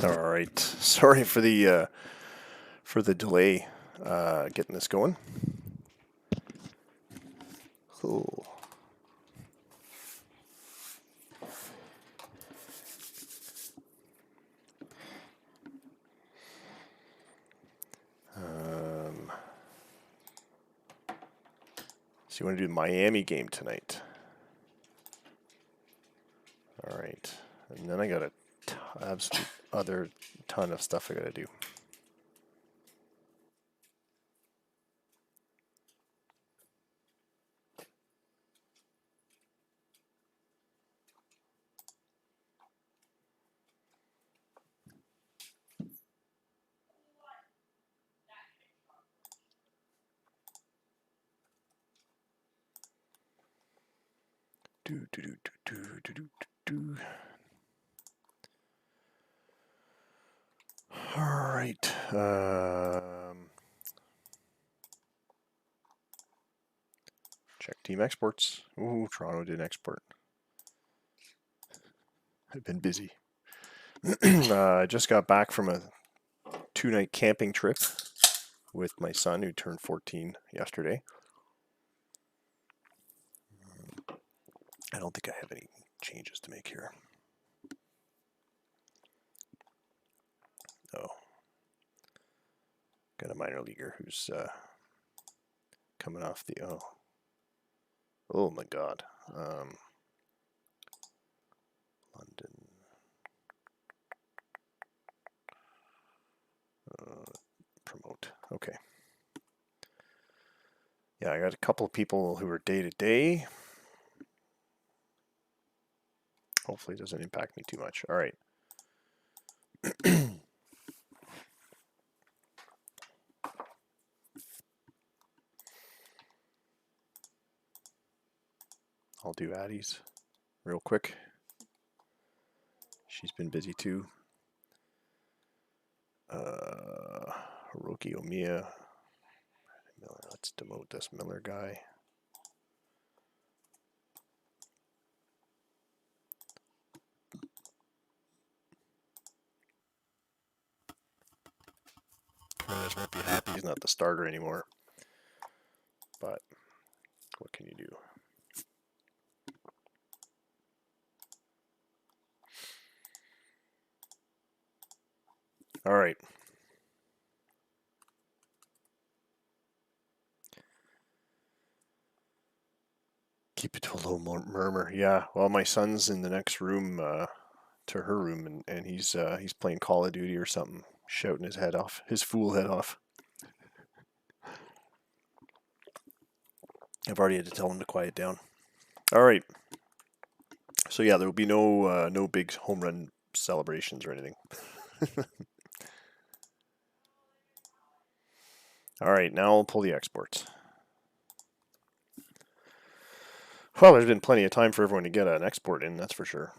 All right. Sorry for the delay getting this going. Cool. So you want to do the Miami game tonight? All right. And then I got a absolute other ton of stuff I got to do. All right. Check team exports. Ooh, Toronto didn't export. I've been busy. I just got back from a 2-night camping trip with my son, who turned 14 yesterday. I don't think I have any changes to make here. Oh. Got a minor leaguer who's coming off the... Oh my god. London. Promote. Okay. Yeah, I got a couple of people who are day-to-day. Hopefully it doesn't impact me too much. All right. I'll do Addie's real quick. She's been busy too. Hiroki Omiya. Let's demote this Miller guy. Jimenez won't be happy he's not the starter anymore. But what can you do? All right. Keep it to a low murmur. Yeah. Well, my son's in the next room to her room, and he's playing Call of Duty or something, shouting his head off, his fool head off. I've already had to tell him to quiet down. All right. So yeah, there will be no big home run celebrations or anything. All right, now I'll pull the exports. Well, there's been plenty of time for everyone to get an export in, that's for sure.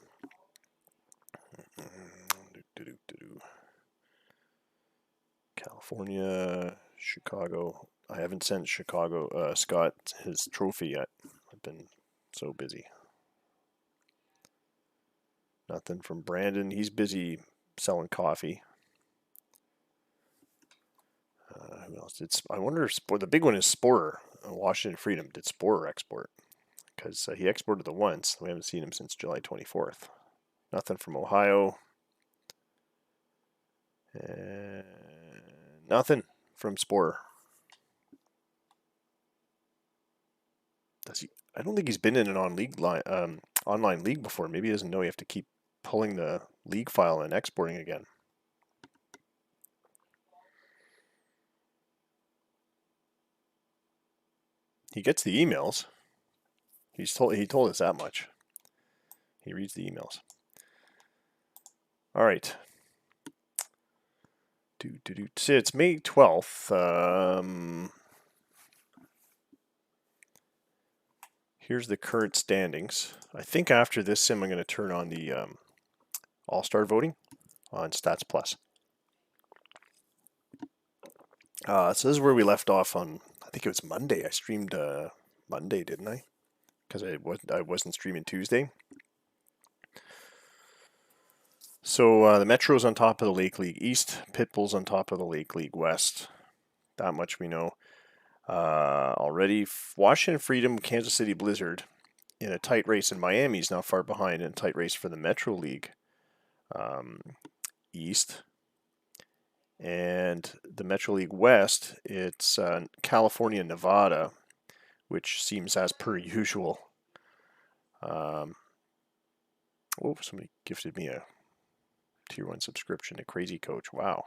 California, Chicago. I haven't sent Scott his trophy yet. I've been so busy. Nothing from Brandon. He's busy selling coffee. Who else? I wonder if the big one is Sporer. Washington Freedom. Did Sporer export? Because he exported the once. We haven't seen him since July 24th. Nothing from Ohio. And nothing from Sporer. Does he? I don't think he's been in an online league before. Maybe he doesn't know you have to keep pulling the league file and exporting again. He gets the emails. He told us that much. He reads the emails. All right. So it's May 12th. Here's the current standings. I think after this sim, I'm going to turn on the All-Star voting on Stats Plus. So this is where we left off on, I think it was Monday. I streamed Monday, didn't I? Because I wasn't streaming Tuesday. So the Metro's on top of the Lake League East. Pitbull's on top of the Lake League West. That much we know. Already, Washington Freedom, Kansas City Blizzard in a tight race, and Miami's not far behind in a tight race for the Metro League East. And the Metro League West, it's California, Nevada, which seems as per usual. Oh, somebody gifted me a Tier 1 subscription to Crazy Coach. Wow.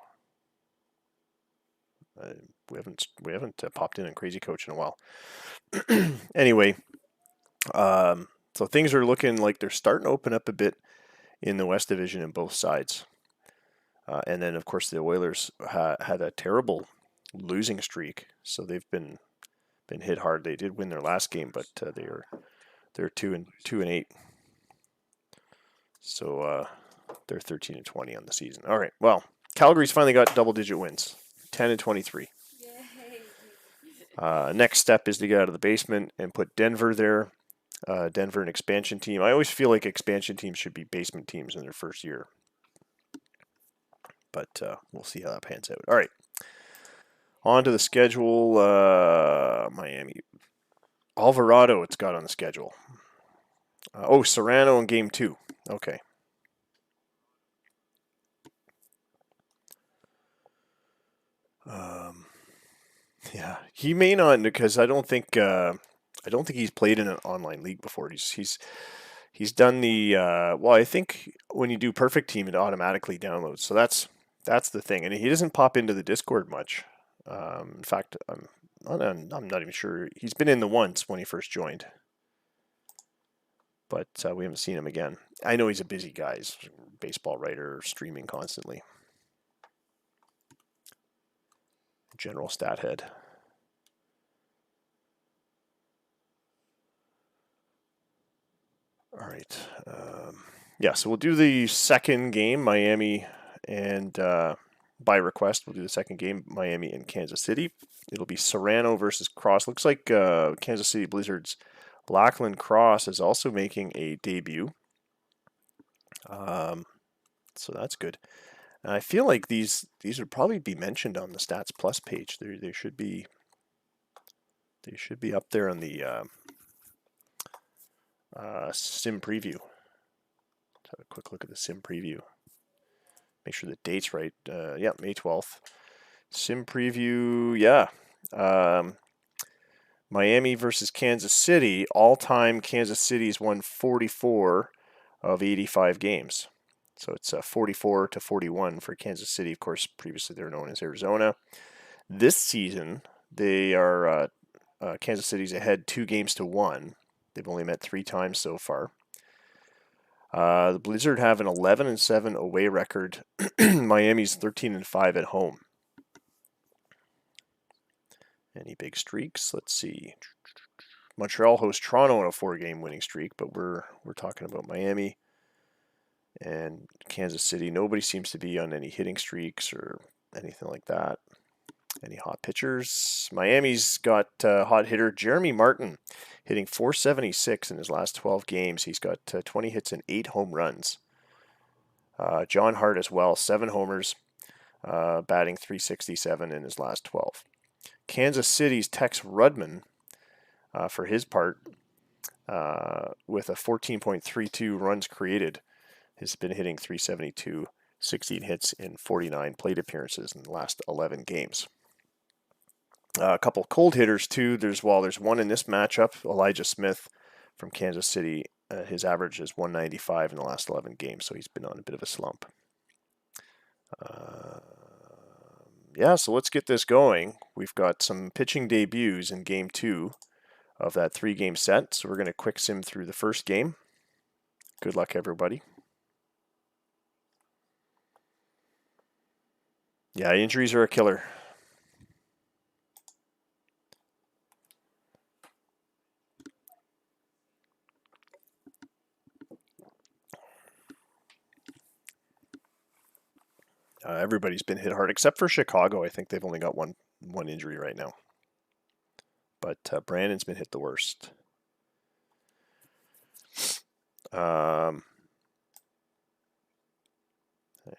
We haven't popped in on Crazy Coach in a while. Anyway, so things are looking like they're starting to open up a bit in the West Division in both sides. And then, of course, the Oilers had a terrible losing streak, so they've been hit hard. They did win their last game, but they're 2-8. So they're 13-20 on the season. All right. Well, Calgary's finally got double-digit wins, 10-23. Next step is to get out of the basement and put Denver there. Denver, an expansion team. I always feel like expansion teams should be basement teams in their first year. But we'll see how that pans out. All right. On to the schedule. Miami. Alvarado, it's got on the schedule. Serrano in game 2. Okay. Yeah, he may not, because I don't think he's played in an online league before. He's done the I think when you do Perfect Team, it automatically downloads. So that's the thing, and he doesn't pop into the Discord much. In fact, I'm not even sure. He's been in the once when he first joined, but we haven't seen him again. I know he's a busy guy. He's a baseball writer, streaming constantly. General stat head. All right. So we'll do the second game, Miami, and by request, we'll do the second game, Miami and Kansas City. It'll be Serrano versus Cross. Looks like Kansas City Blizzard's Lachlan Cross is also making a debut. So that's good. And I feel like these would probably be mentioned on the Stats Plus page. They should be up there on the sim preview. Let's have a quick look at the sim preview. Make sure the date's right. May 12th. Sim preview, yeah. Miami versus Kansas City. All-time Kansas City's won 44 of 85 games. So it's 44-41 for Kansas City. Of course, previously they were known as Arizona. This season, they are Kansas City's ahead 2-1. They've only met 3 times so far. The Blizzard have an 11-7 away record. Miami's 13-5 at home. Any big streaks? Let's see. Montreal hosts Toronto on a 4-game winning streak, but we're talking about Miami. And Kansas City, nobody seems to be on any hitting streaks or anything like that. Any hot pitchers? Miami's got hot hitter Jeremy Martin hitting .476 in his last 12 games. He's got 20 hits and 8 home runs. John Hart as well, 7 homers, batting .367 in his last 12. Kansas City's Tex Rudman, for his part, with a 14.32 runs created, has been hitting .372, 16 hits in 49 plate appearances in the last 11 games. A couple cold hitters too. There's one in this matchup, Elijah Smith from Kansas City. His average is 195 in the last 11 games, so he's been on a bit of a slump. So let's get this going. We've got some pitching debuts in Game 2 of that 3-game set, so we're going to quick sim through the first game. Good luck, everybody. Yeah, injuries are a killer. Everybody's been hit hard, except for Chicago. I think they've only got one injury right now. But Brandon's been hit the worst.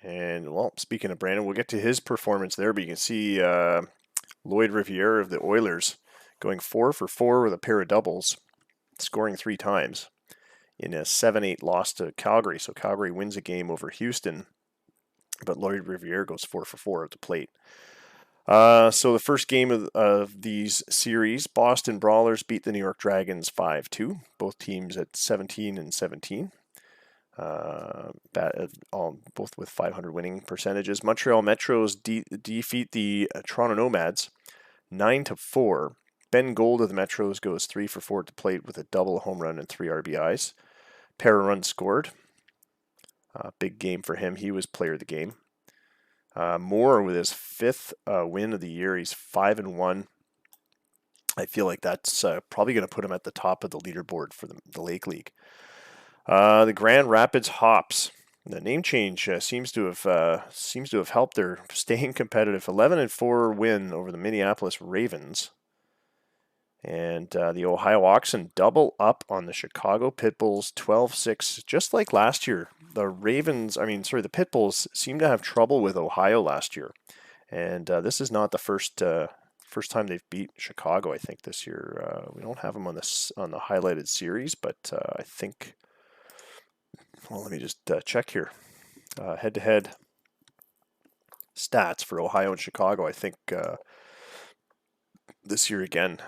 And, well, speaking of Brandon, we'll get to his performance there, but you can see Lloyd Riviere of the Oilers going 4 for 4 with a pair of doubles, scoring 3 times in a 7-8 loss to Calgary. So Calgary wins a game over Houston, but Lloyd Riviere goes 4 for 4 at the plate. So the first game of these series, Boston Brawlers beat the New York Dragons 5-2. Both teams at 17 and 17. Both with 500 winning percentages. Montreal Metros defeat the Toronto Nomads 9-4. Ben Gold of the Metros goes 3 for 4 at the plate with a double, home run, and 3 RBIs. Pair of runs scored. Big game for him. He was player of the game. Moore with his 5th win of the year. He's 5-1. I feel like that's probably going to put him at the top of the leaderboard for the Lake League. The Grand Rapids Hops. The name change seems to have helped their staying competitive. 11-4 win over the Minneapolis Ravens. And the Ohio Oxen double up on the Chicago Pitbulls 12-6. Just like last year, the Pitbulls seemed to have trouble with Ohio last year. And this is not the first time they've beat Chicago, I think, this year. We don't have them on the highlighted series, but I think, well, let me just check here. Head-to-head stats for Ohio and Chicago, I think this year again,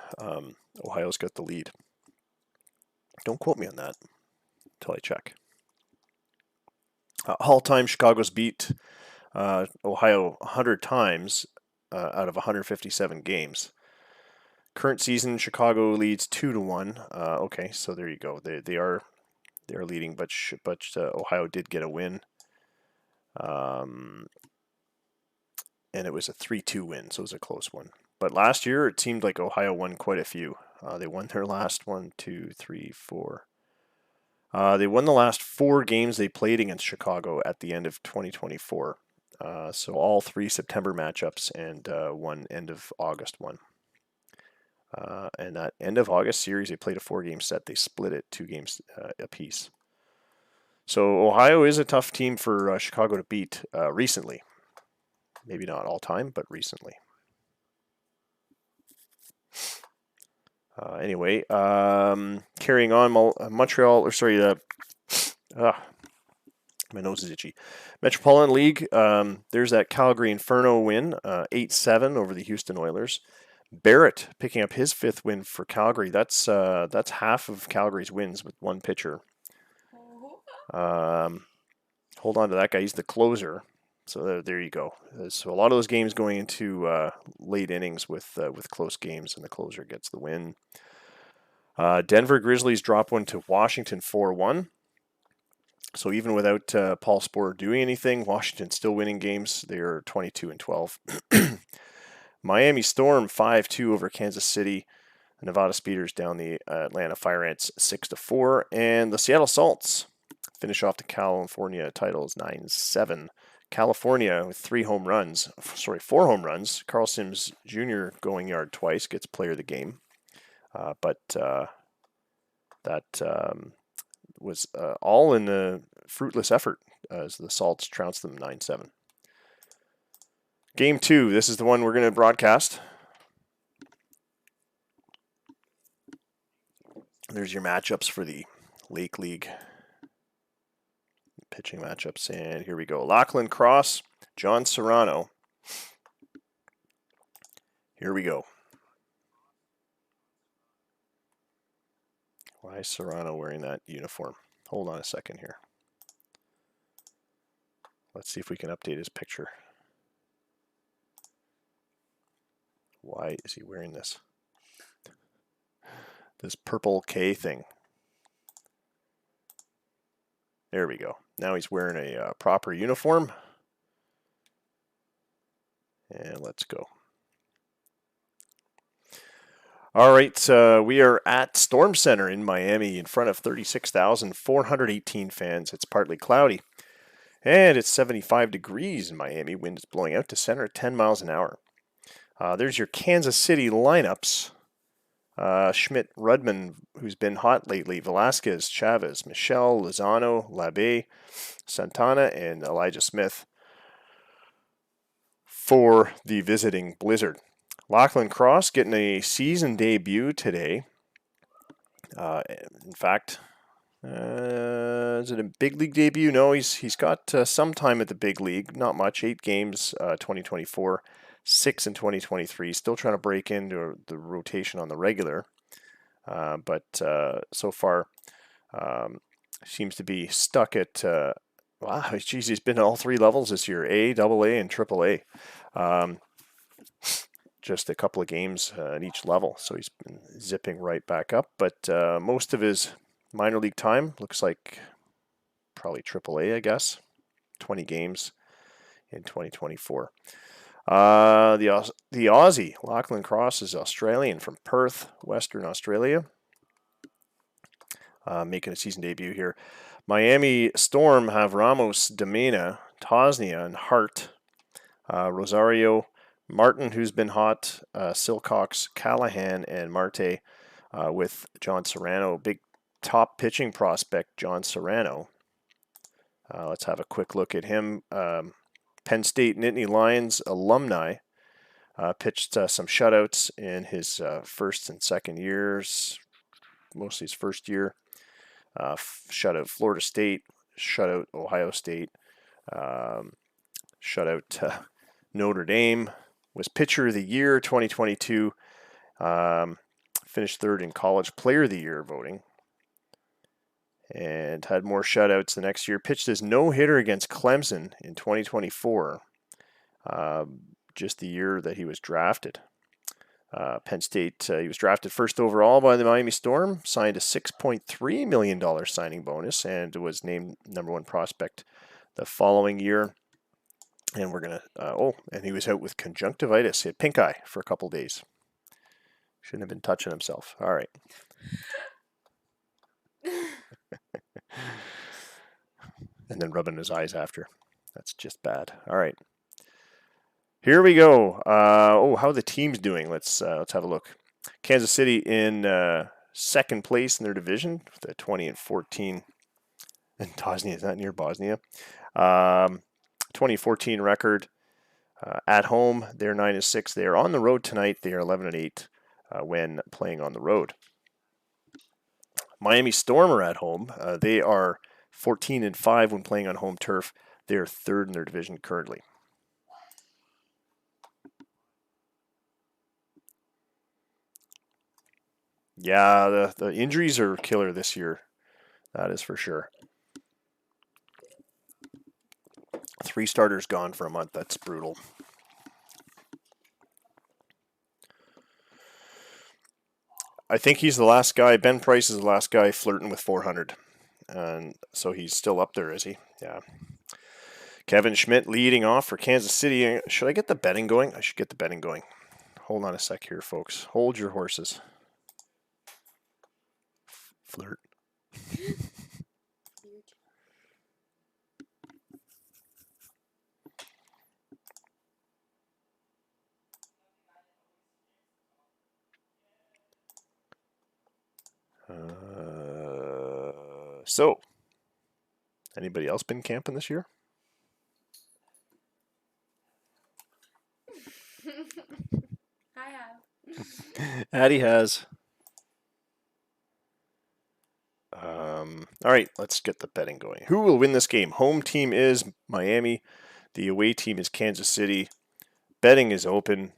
Ohio's got the lead. Don't quote me on that until I check. All-time, Chicago's beat Ohio 100 times out of 157 games. Current season, Chicago leads 2-1. Okay, so there you go. They are leading, but Ohio did get a win. And it was a 3-2 win, so it was a close one. But last year, it seemed like Ohio won quite a few. They won their last 1, 2, 3, 4. They won the last 4 games they played against Chicago at the end of 2024. So all 3 September matchups and 1 end of August one. And that end of August series, they played a 4-game set. They split it 2 games apiece. So Ohio is a tough team for Chicago to beat recently. Maybe not all time, but recently. Anyway, carrying on, Montreal, my nose is itchy. Metropolitan League, there's that Calgary Inferno win, 8-7 over the Houston Oilers. Barrett picking up his 5th win for Calgary. That's half of Calgary's wins with 1 pitcher. Hold on to that guy. He's the closer. So there you go. So a lot of those games going into late innings with close games, and the closer gets the win. Denver Grizzlies drop one to Washington 4-1. So even without Paul Sporer doing anything, Washington's still winning games. They're 22-12. Miami Storm 5-2 over Kansas City. Nevada Speeders down the Atlanta Fire Ants 6-4, and the Seattle Salts finish off the California titles 9-7. California with 4 home runs. Carl Sims Jr. going yard twice, gets player of the game. But that was all in a fruitless effort as the Salts trounced them 9-7. Game 2, this is the one we're going to broadcast. There's your matchups for the Lake League. Pitching matchups, and here we go. Lachlan Cross, John Serrano. Here we go. Why is Serrano wearing that uniform? Hold on a second here. Let's see if we can update his picture. Why is he wearing this? This purple K thing. There we go. Now he's wearing a proper uniform. And let's go. All right, we are at Storm Center in Miami in front of 36,418 fans. It's partly cloudy. And it's 75 degrees in Miami. Wind is blowing out to center at 10 miles an hour. There's your Kansas City lineups. Schmidt, Rudman, who's been hot lately, Velasquez, Chavez, Michelle, Lozano, Labbe, Santana, and Elijah Smith for the visiting Blizzard. Lachlan Cross getting a season debut today. In fact, is it a big league debut? No, he's got some time at the big league. Not much. 8 games, 2024, 6 in 2023. Still trying to break into the rotation on the regular. But so far, seems to be stuck at, wow, geez, he's been at all 3 levels this year, A, AA, and AAA. Just a couple of games at each level, so he's been zipping right back up. But most of his minor league time looks like probably AAA, I guess. 20 games in 2024. The Aussie, Lachlan Cross, is Australian from Perth, Western Australia. Making a season debut here. Miami Storm have Ramos, Domena, Tosnia, and Hart. Rosario, Martin, who's been hot, Silcox, Callahan, and Marte with John Serrano. Big top pitching prospect, John Serrano. Let's have a quick look at him. Penn State Nittany Lions alumni. Pitched some shutouts in his first and second years, mostly his first year. Shutout Florida State, shutout Ohio State, shutout Notre Dame. Was pitcher of the year 2022. Finished 3rd in college player of the year voting. And had more shutouts the next year. Pitched his no-hitter against Clemson in 2024. Just the year that he was drafted. Penn State, he was drafted first overall by the Miami Storm, signed a $6.3 million signing bonus, and was named #1 prospect the following year. And we're going to, and he was out with conjunctivitis. He had pink eye for a couple days. Shouldn't have been touching himself. All right. And then rubbing his eyes after. That's just bad. All right. Here we go. How are the teams doing? Let's have a look. Kansas City in second place in their division with a 20-14. And Tosnia, is that near Bosnia? 2014 record. At home, they're 9-6. They are on the road tonight. They are 11-8 when playing on the road. Miami Storm are at home. They are 14-5 when playing on home turf. They are 3rd in their division currently. Yeah, the injuries are killer this year. That is for sure. 3 starters gone for a month. That's brutal. I think he's the last guy. Ben Price is the last guy flirting with 400. And so he's still up there, is he? Yeah. Kevin Schmidt leading off for Kansas City. Should I get the betting going? I should get the betting going. Hold on a sec here, folks. Hold your horses. Flirt. So, anybody else been camping this year? I have. Addie has. All right, let's get the betting going. Who will win this game? Home team is Miami. The away team is Kansas City. Betting is open.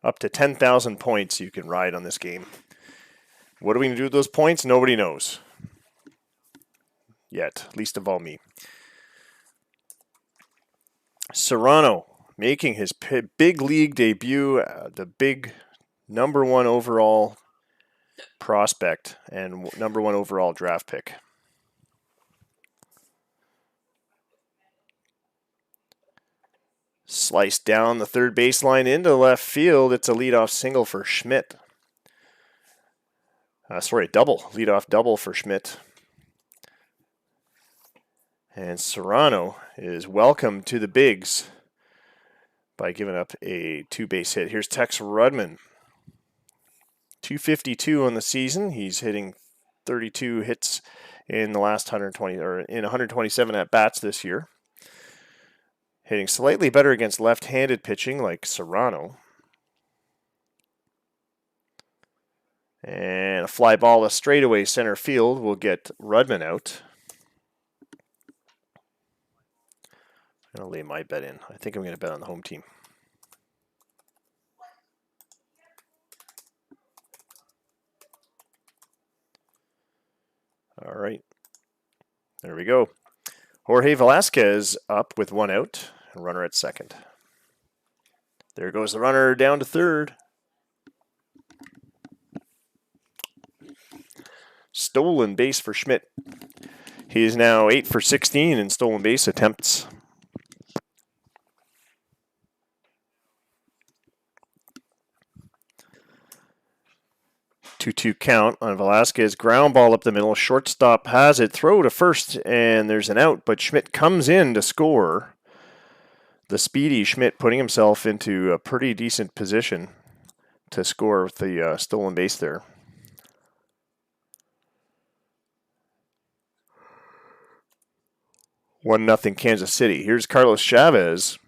Up to 10,000 points you can ride on this game. What are we going to do with those points? Nobody knows. Yet, least of all me. Serrano making his big league debut, the big #1 overall prospect and #1 overall draft pick. Sliced down the third baseline into left field. It's a leadoff single for Schmidt. Double. Leadoff double for Schmidt. And Serrano is welcome to the bigs by giving up a 2-base hit. Here's Tex Rudman. .252 on the season. He's hitting 32 hits in the last 120 or in 127 at bats this year. Hitting slightly better against left-handed pitching like Serrano. And a fly ball to straightaway center field will get Rudman out. I'm going to lay my bet in. I think I'm going to bet on the home team. All right. There we go. Jorge Velasquez up with one out. And runner at second. There goes the runner down to third. Stolen base for Schmidt. He is now 8 for 16 in stolen base attempts. Two count on Velasquez. Ground ball up the middle. Shortstop has it. Throw to first, and there's an out, but Schmidt comes in to score. The speedy Schmidt putting himself into a pretty decent position to score with the stolen base there. 1-0 Kansas City. Here's Carlos Chavez.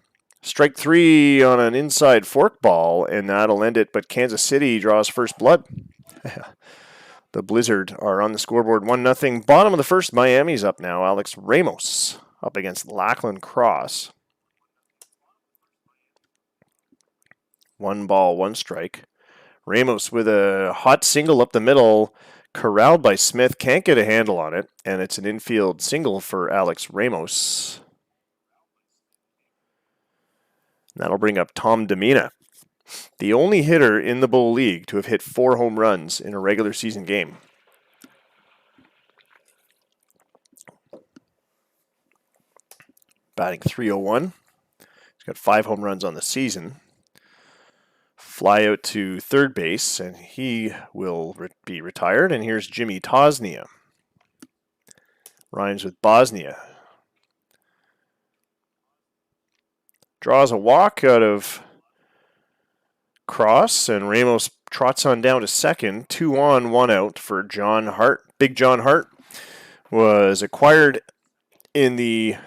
Strike three on an inside forkball, and that'll end it, but Kansas City draws first blood. The Blizzard are on the scoreboard 1-0. Bottom of the first, Miami's up now. Alex Ramos up against Lachlan Cross. 1 ball, 1 strike. Ramos with a hot single up the middle, corralled by Smith, can't get a handle on it, and it's an infield single for Alex Ramos. That'll bring up Tom Demina, the only hitter in the Bull League to have hit 4 home runs in a regular season game. Batting .301. He's got 5 home runs on the season. Fly out to third base, and he will be retired. And here's Jimmy Tosnia. Rhymes with Bosnia. Draws a walk out of Cross, and Ramos trots on down to second. 2 on, 1 out for John Hart. Big John Hart was acquired in the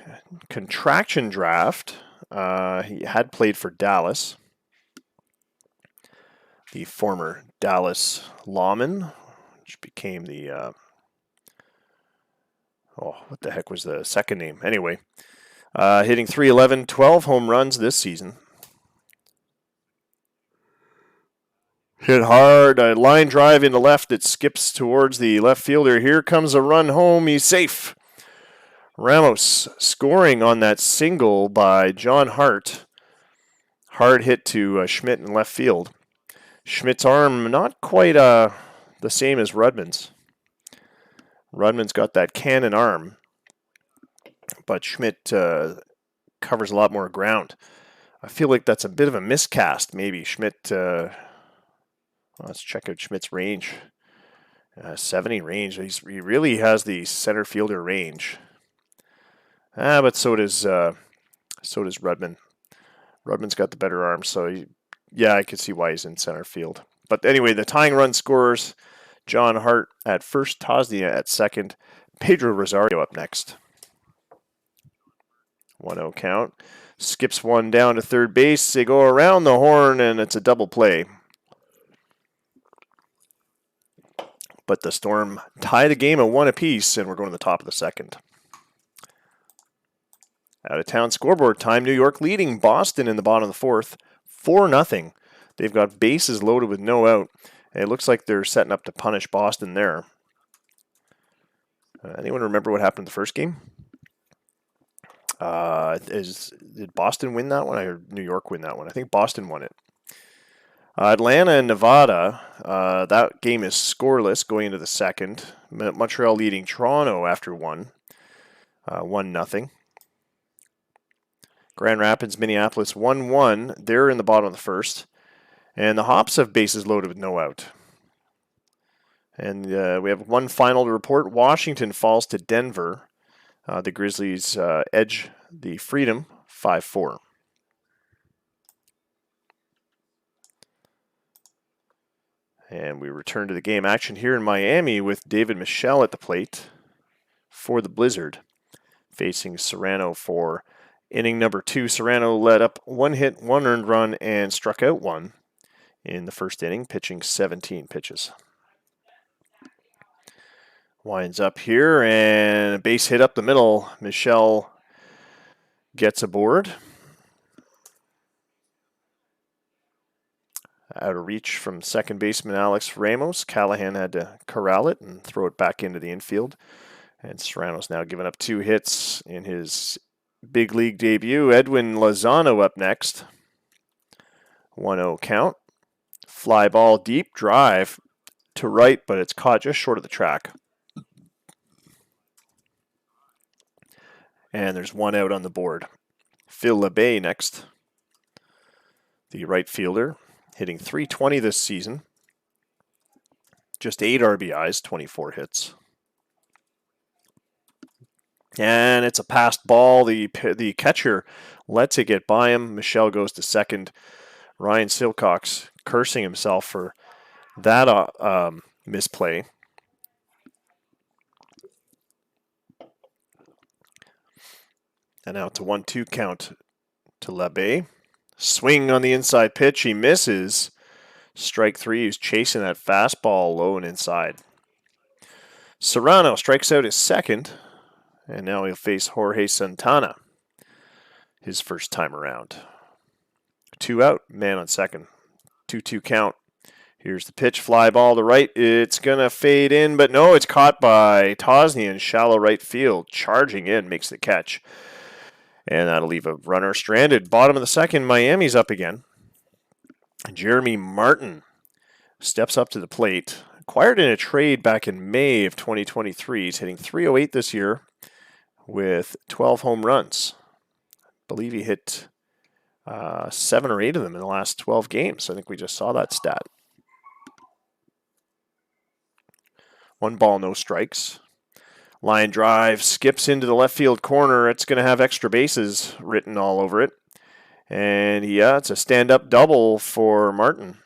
contraction draft. He had played for Dallas. The former Dallas Lawman, which became the, what the heck was the second name? Anyway, hitting .311, 12 home runs this season. Hit hard, a line drive into left. It skips towards the left fielder. Here comes a run home. He's safe. Ramos scoring on that single by John Hart. Hard hit to Schmidt in left field. Schmidt's arm not quite the same as Rudman's. Rudman's got that cannon arm, but Schmidt covers a lot more ground. I feel like that's a bit of a miscast, maybe. Schmidt, let's check out Schmidt's range. 70 range. He really has the center fielder range. But so does Rudman. Rudman's got the better arm, so yeah, I can see why he's in center field. But anyway, the tying run scorers, John Hart at first, Tosnia at second, Pedro Rosario up next. 1-0 count. Skips one down to third base. They go around the horn, and it's a double play. But the Storm tie the game at 1 apiece, and we're going to the top of the second. Out of town scoreboard time. New York leading Boston in the bottom of the fourth. 4-0. They've got bases loaded with no out. And it looks like they're setting up to punish Boston there. Anyone remember what happened in the first game? Did Boston win that one? I heard New York win that one. I think Boston won it. Atlanta and Nevada, that game is scoreless going into the second. Montreal leading Toronto after 1-0. Grand Rapids, Minneapolis 1-1. They're in the bottom of the first. And the Hops have bases loaded with no out. And we have one final to report. Washington falls to Denver. The Grizzlies edge the Freedom 5-4. And we return to the game action here in Miami with David Michelle at the plate for the Blizzard, facing Serrano for inning number 2. Serrano led up 1 hit, 1 earned run, and struck out 1 in the first inning, pitching 17 pitches. Winds up here, and a base hit up the middle. Michelle gets aboard. Out of reach from second baseman Alex Ramos. Callahan had to corral it and throw it back into the infield. And Serrano's now given up 2 hits in his big league debut. Edwin Lozano up next. 1-0 count. Fly ball deep, drive to right, but it's caught just short of the track. And there's 1 out on the board. Phil LeBay next. The right fielder, hitting .320 this season. Just 8 RBIs, 24 hits. And it's a passed ball. The catcher lets it get by him. Michelle goes to second. Ryan Silcox cursing himself for that misplay. And now it's a 1-2 count to LeBay. Swing on the inside pitch. He misses. Strike 3. He's chasing that fastball low and inside. Serrano strikes out his second. And now he'll face Jorge Santana, his first time around. 2 out, man on second. 2-2 count. Here's the pitch, fly ball to right. It's going to fade in, but no, it's caught by Tosny in shallow right field. Charging in, makes the catch. And that'll leave a runner stranded. Bottom of the second, Miami's up again. Jeremy Martin steps up to the plate. Acquired in a trade back in May of 2023. He's hitting .308 this year with 12 home runs. I believe he hit 7 or 8 of them in the last 12 games. I think we just saw that stat. 1 ball, no strikes. Line drive, skips into the left field corner. It's going to have extra bases written all over it. And yeah, it's a stand-up double for Martin.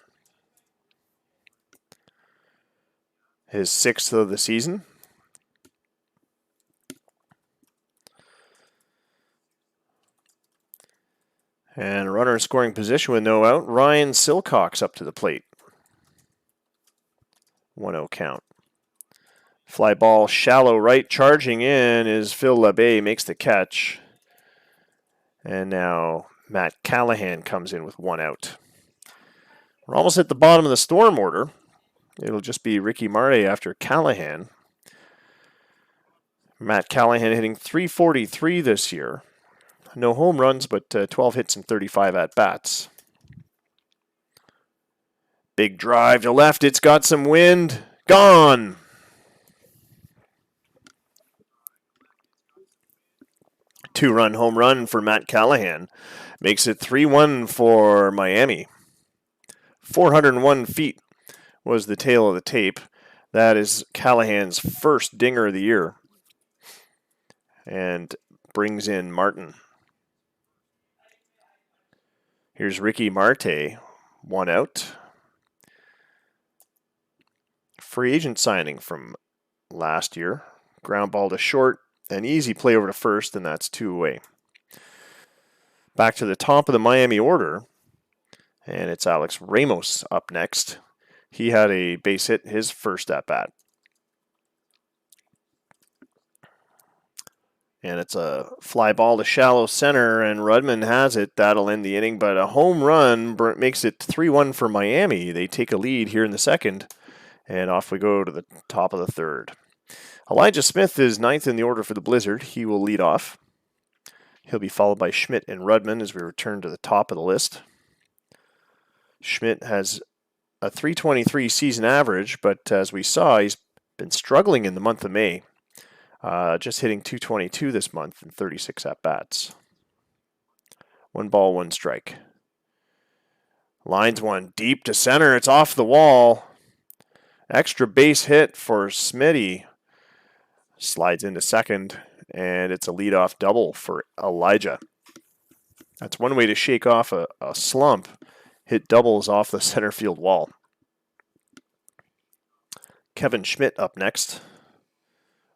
His 6th of the season. And a runner in scoring position with no out. Ryan Silcox up to the plate. 1-0 count. Fly ball shallow right. Charging in is Phil LeBay. Makes the catch. And now Matt Callahan comes in with 1 out. We're almost at the bottom of the storm order. It'll just be Ricky Marte after Callahan. Matt Callahan hitting .343 this year. No home runs, but 12 hits and 35 at-bats. Big drive to left. It's got some wind. Gone. Two-run home run for Matt Callahan. Makes it 3-1 for Miami. 401 feet was the tail of the tape. That is Callahan's first dinger of the year. And brings in Martin. Here's Ricky Marte, 1 out. Free agent signing from last year. Ground ball to short, an easy play over to first, and that's 2 away. Back to the top of the Miami order, and it's Alex Ramos up next. He had a base hit his first at-bat. And it's a fly ball to shallow center, and Rudman has it. That'll end the inning, but a home run makes it 3-1 for Miami. They take a lead here in the second, and off we go to the top of the third. Elijah Smith is 9th in the order for the Blizzard. He will lead off. He'll be followed by Schmidt and Rudman as we return to the top of the list. Schmidt has a .323 season average, but as we saw, he's been struggling in the month of May. Just hitting .222 this month in 36 at-bats. 1 ball, 1 strike. Lines one deep to center. It's off the wall. Extra base hit for Smitty. Slides into second, and it's a leadoff double for Elijah. That's one way to shake off a slump. Hit doubles off the center field wall. Kevin Schmidt up next.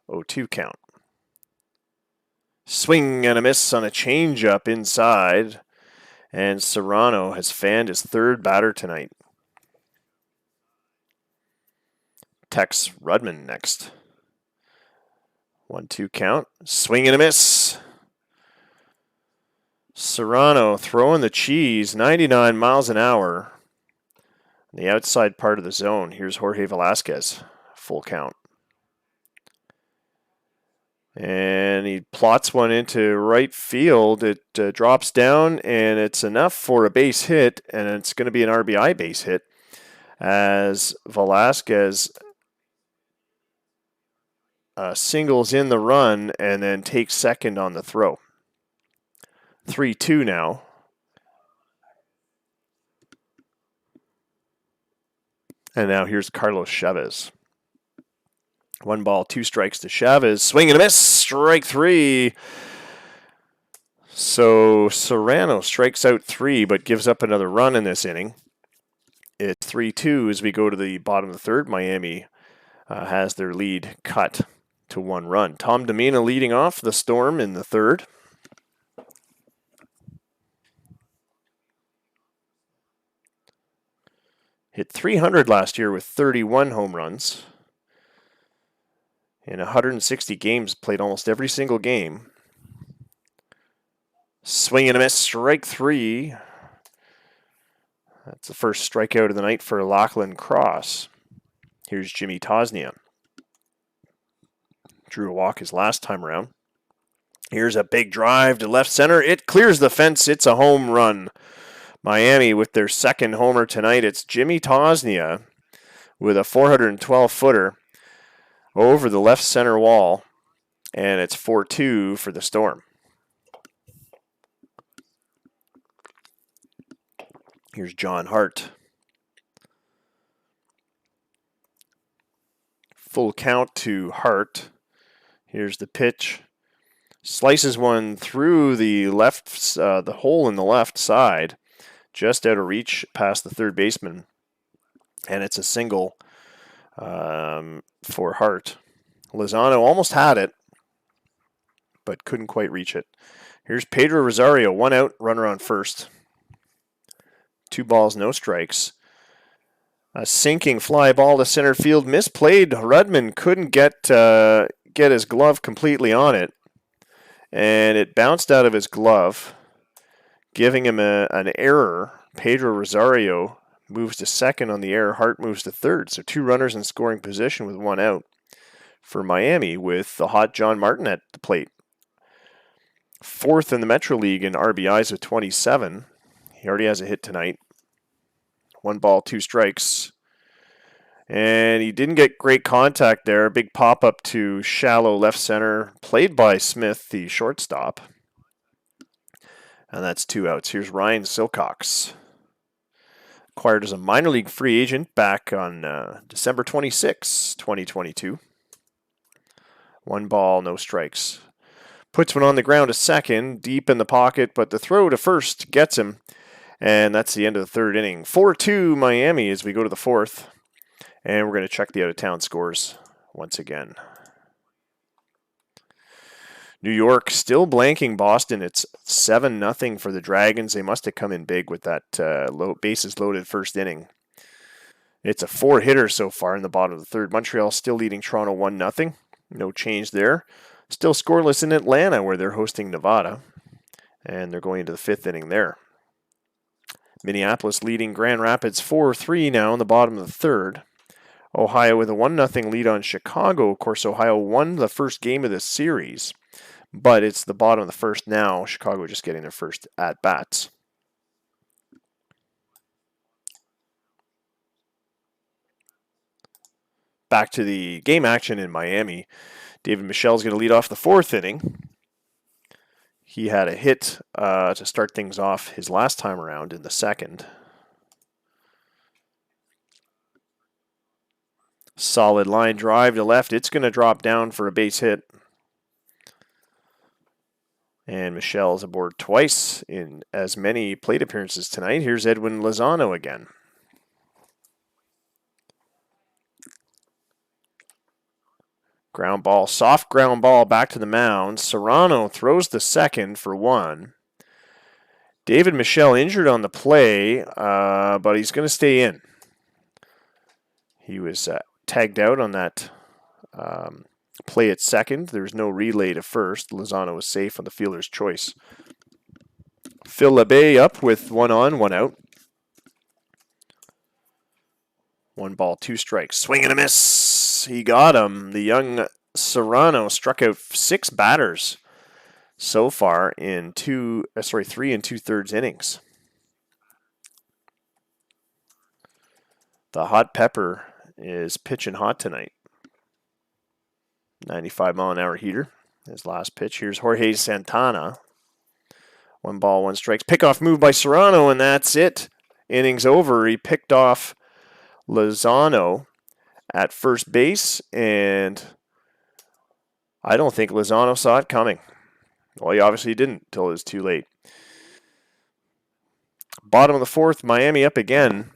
0-2 count. Swing and a miss on a changeup inside. And Serrano has fanned his third batter tonight. Tex Rudman next. 1-2 count. Swing and a miss. Serrano throwing the cheese, 99 miles an hour. On the outside part of the zone. Here's Jorge Velasquez. Full count. And he plots one into right field. It drops down, and it's enough for a base hit, and it's going to be an RBI base hit as Velasquez singles in the run and then takes second on the throw. 3-2 now. And now here's Carlos Chavez. 1 ball, 2 strikes to Chavez. Swing and a miss. Strike 3. So Serrano strikes out 3 but gives up another run in this inning. It's 3-2 as we go to the bottom of the third. Miami has their lead cut to 1 run. Tom Domina leading off the Storm in the third. Hit .300 last year with 31 home runs. In 160 games, played almost every single game. Swing and a miss, strike 3. That's the first strikeout of the night for Lachlan Cross. Here's Jimmy Tosnia. Drew a walk his last time around. Here's a big drive to left center. It clears the fence. It's a home run. Miami with their second homer tonight. It's Jimmy Tosnia with a 412-footer over the left center wall, and it's 4-2 for the Storm. Here's John Hart. Full count to Hart. Here's the pitch. Slices one through the left, the hole in the left side, just out of reach past the third baseman, and it's a single for Hart. Lozano almost had it, but couldn't quite reach it. Here's Pedro Rosario, 1 out, runner on first. 2 balls, no strikes. A sinking fly ball to center field, misplayed. Rudman couldn't get his glove completely on it, and it bounced out of his glove, giving him an error. Pedro Rosario moves to second on the error. Hart moves to third. So 2 runners in scoring position with 1 out for Miami, with the hot John Martin at the plate. 4th in the Metro League in RBIs with 27. He already has a hit tonight. 1 ball, 2 strikes. And he didn't get great contact there. Big pop-up to shallow left center, played by Smith, the shortstop. And that's 2 outs. Here's Ryan Silcox. Acquired as a minor league free agent back on December 26, 2022. 1 ball, no strikes. Puts one on the ground to second, deep in the pocket, but the throw to first gets him. And that's the end of the third inning. 4-2 Miami as we go to the 4th. And we're going to check the out-of-town scores once again. New York still blanking Boston. It's 7-0 for the Dragons. They must have come in big with that bases loaded first inning. It's a 4-hitter so far in the bottom of the third. Montreal still leading Toronto 1-0. No change there. Still scoreless in Atlanta where they're hosting Nevada. And they're going into the 5th inning there. Minneapolis leading Grand Rapids 4-3 now in the bottom of the third. Ohio with a 1-0 lead on Chicago. Of course, Ohio won the first game of this series, but it's the bottom of the first now. Chicago just getting their first at-bats. Back to the game action in Miami. David Michel's going to lead off the 4th inning. He had a hit to start things off his last time around in the 2nd. Solid line drive to left. It's going to drop down for a base hit. And Michel is aboard twice in as many plate appearances tonight. Here's Edwin Lozano again. Ground ball, soft ground ball back to the mound. Serrano throws the second for 1. David Michelle injured on the play, but he's going to stay in. He was tagged out on that play at second. There was no relay to first. Lozano was safe on the fielder's choice. Phil LeBay up with 1 on, 1 out. 1 ball, 2 strikes. Swing and a miss. He got him. The young Serrano struck out 6 batters so far in 3 2/3 innings. The hot pepper is pitching hot tonight. 95-mile-an-hour heater. His last pitch. Here's Jorge Santana. 1 ball, 1 strike. Pickoff move by Serrano, and that's it. Innings over. He picked off Lozano at first base, and I don't think Lozano saw it coming. Well, he obviously didn't until it was too late. Bottom of the 4th, Miami up again.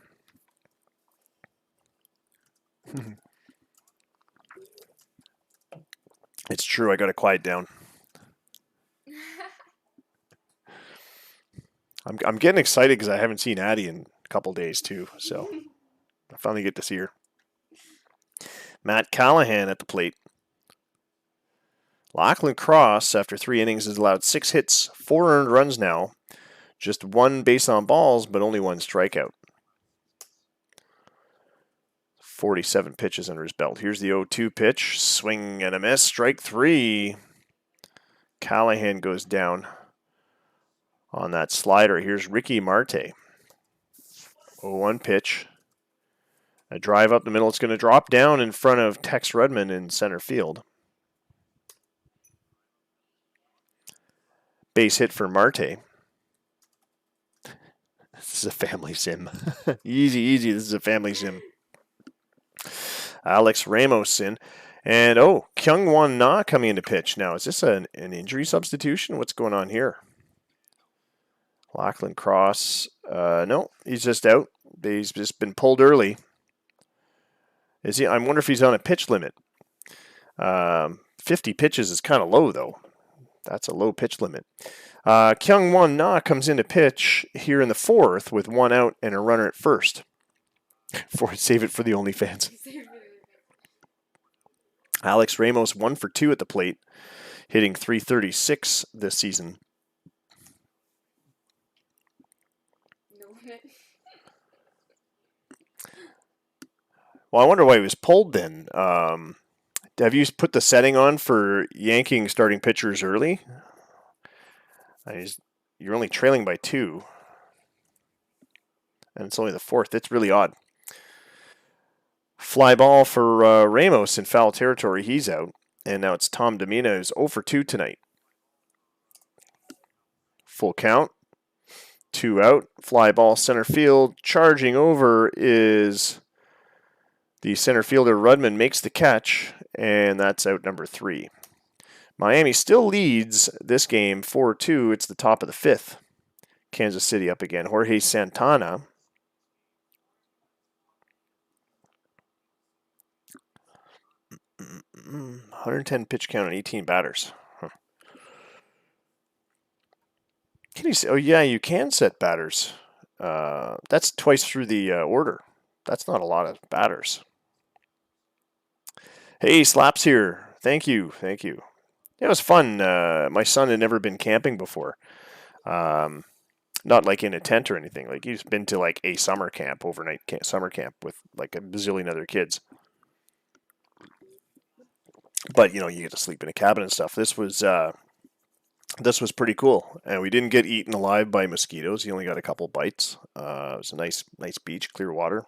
It's true, I got to quiet down. I'm getting excited because I haven't seen Addie in a couple days too, so I finally get to see her. Matt Callahan at the plate. Lachlan Cross, after 3 innings, has allowed 6 hits, 4 earned runs now. Just 1 base on balls, but only 1 strikeout. 47 pitches under his belt. Here's the 0-2 pitch. Swing and a miss. Strike 3. Callahan goes down on that slider. Here's Ricky Marte. 0-1 pitch. A drive up the middle. It's going to drop down in front of Tex Rudman in center field. Base hit for Marte. This is a family sim. Easy. This is a family sim. Alex Ramos in. And, Kyung-Won Na coming into pitch now. Is this an injury substitution? What's going on here? Lachlan Cross. No, he's just out. He's just been pulled early. Is he? I wonder if he's on a pitch limit. 50 pitches is kind of low, though. That's a low pitch limit. Kyung-Won Na comes into pitch here in the 4th with 1 out and a runner at first. Save it for the OnlyFans. Alex Ramos 1 for 2 at the plate, hitting .336 this season. Well, I wonder why he was pulled then. Have you put the setting on for yanking starting pitchers early? You're only trailing by 2. And it's only the 4th. It's really odd. Fly ball for Ramos in foul territory. He's out. And now it's Tom Domina who's 0 for 2 tonight. Full count. 2 out. Fly ball center field. Charging over is the center fielder. Rudman makes the catch. And that's out number 3. Miami still leads this game 4-2. It's the top of the 5th. Kansas City up again. Jorge Santana. Mm, 110 pitch count on 18 batters. Huh. Can you say? Oh yeah, you can set batters. That's twice through the order. That's not a lot of batters. Hey, Slaps here. Thank you. It was fun. My son had never been camping before. Not like in a tent or anything. Like he's been to like a summer camp, overnight summer camp with like a bazillion other kids. But you get to sleep in a cabin and stuff. This was pretty cool, and we didn't get eaten alive by mosquitoes. He only got a couple bites. It was a nice beach, clear water.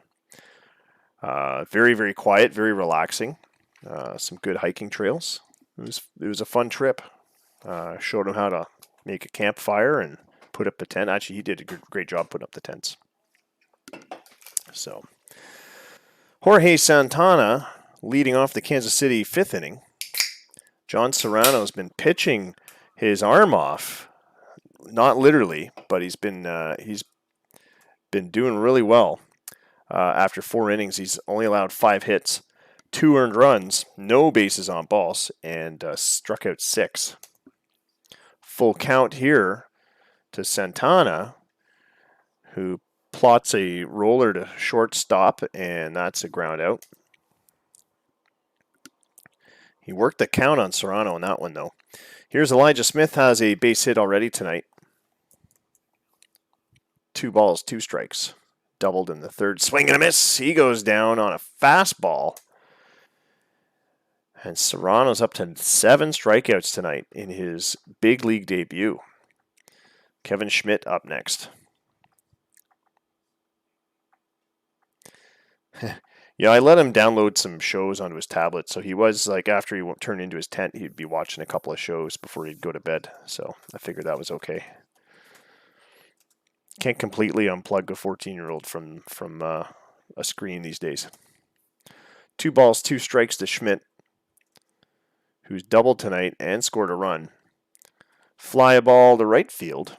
Very, very quiet, very relaxing. Some good hiking trails. It was a fun trip. Showed him how to make a campfire and put up a tent. Actually, he did a great job putting up the tents. So, Jorge Santana leading off the Kansas City 5th inning. John Serrano's been pitching his arm off, not literally, but he's been doing really well. After 4 innings, he's only allowed 5 hits, 2 earned runs, no bases on balls, and struck out 6. Full count here to Santana, who plots a roller to shortstop, and that's a ground out. He worked the count on Serrano on that one, though. Here's Elijah Smith, has a base hit already tonight. 2 balls, 2 strikes. Doubled in the third. Swing and a miss. He goes down on a fastball. And Serrano's up to 7 strikeouts tonight in his big league debut. Kevin Schmidt up next. Yeah, I let him download some shows onto his tablet. So he was like, after he turned into his tent, he'd be watching a couple of shows before he'd go to bed. So I figured that was okay. Can't completely unplug a 14-year-old from a screen these days. 2 balls, 2 strikes to Schmidt, who's doubled tonight and scored a run. Fly a ball to right field.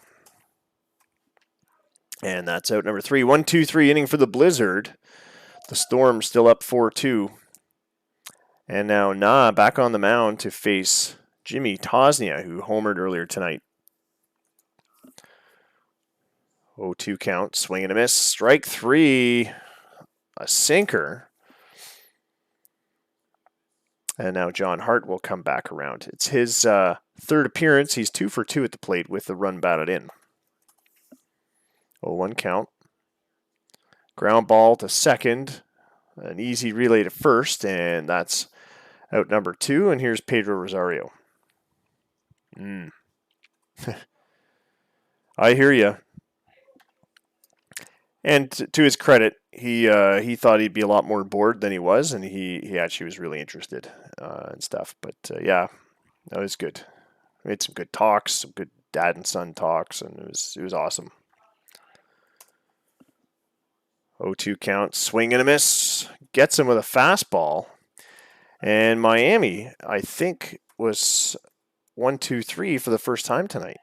And that's out number 3. 1-2-3 inning for the Blizzard. The Storm still up 4-2. And now Na back on the mound to face Jimmy Tosnia, who homered earlier tonight. 0-2 count, swing and a miss. Strike 3, a sinker. And now John Hart will come back around. It's his third appearance. He's 2 for 2 at the plate with the run batted in. 0-1 count. Ground ball to second. An easy relay to first, and that's out number 2. And here's Pedro Rosario. I hear you. And to his credit, he thought he'd be a lot more bored than he was, and he actually was really interested and stuff. But yeah, that was good. We had some good talks, some good dad and son talks, and it was awesome. 0-2 count, swing and a miss, gets him with a fastball, and Miami, I think, was 1-2-3 for the first time tonight.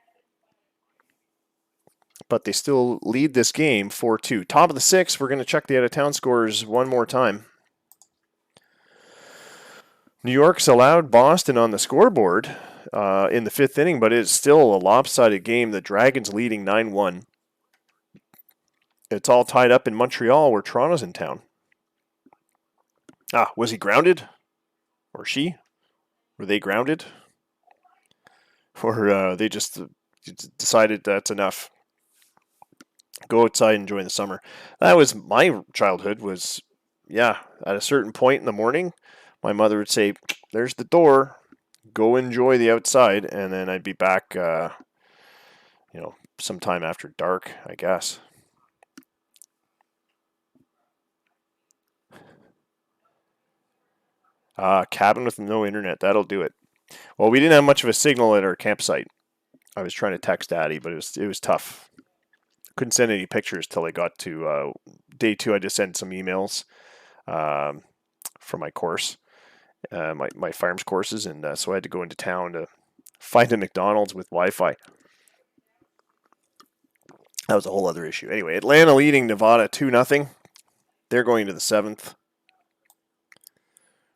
But they still lead this game 4-2. Top of the 6th, we're going to check the out-of-town scores one more time. New York's allowed Boston on the scoreboard in the 5th inning, but it's still a lopsided game. The Dragons leading 9-1. It's all tied up in Montreal, where Toronto's in town. Was he grounded? Or she? Were they grounded? Or they just decided that's enough? Go outside and enjoy the summer. That was my childhood. At a certain point in the morning, my mother would say, "There's the door. Go enjoy the outside," and then I'd be back, sometime after dark, I guess. Cabin with no internet. That'll do it. Well, we didn't have much of a signal at our campsite. I was trying to text Daddy, but it was tough. Couldn't send any pictures till I got to day 2. I just sent some emails for my course, my farms courses, and so I had to go into town to find a McDonald's with Wi-Fi. That was a whole other issue. Anyway, Atlanta leading Nevada 2-0. They're going to the 7th.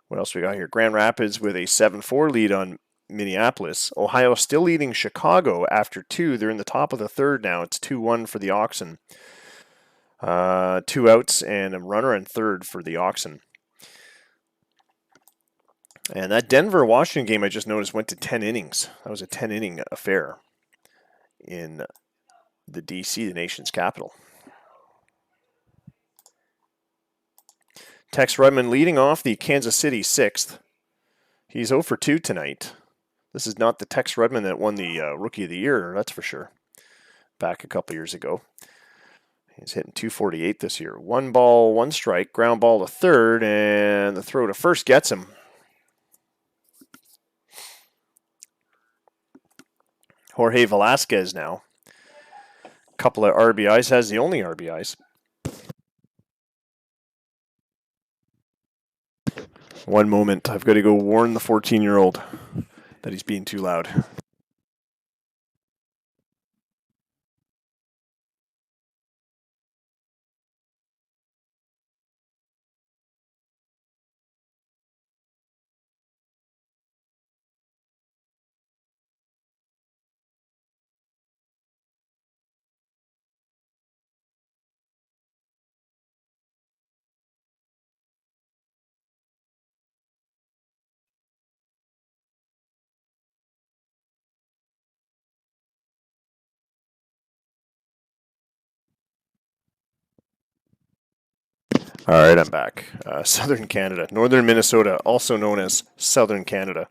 What else we got here? Grand Rapids with a 7-4 lead on Minneapolis. Ohio still leading Chicago after 2. They're in the top of the 3rd now. It's 2-1 for the Oxen. 2 outs and a runner in 3rd for the Oxen. And that Denver-Washington game I just noticed went to 10 innings. That was a 10-inning affair in the D.C., the nation's capital. Tex Rudman leading off the Kansas City 6th. He's 0 for 2 tonight. This is not the Tex Rudman that won the Rookie of the Year, that's for sure, back a couple years ago. He's hitting .248 this year. 1 ball, 1 strike, ground ball to 3rd, and the throw to first gets him. Jorge Velasquez now. Couple of RBIs, has the only RBIs. One moment, I've got to go warn the 14-year-old that he's being too loud. All right, I'm back. Southern Canada, Northern Minnesota, also known as Southern Canada.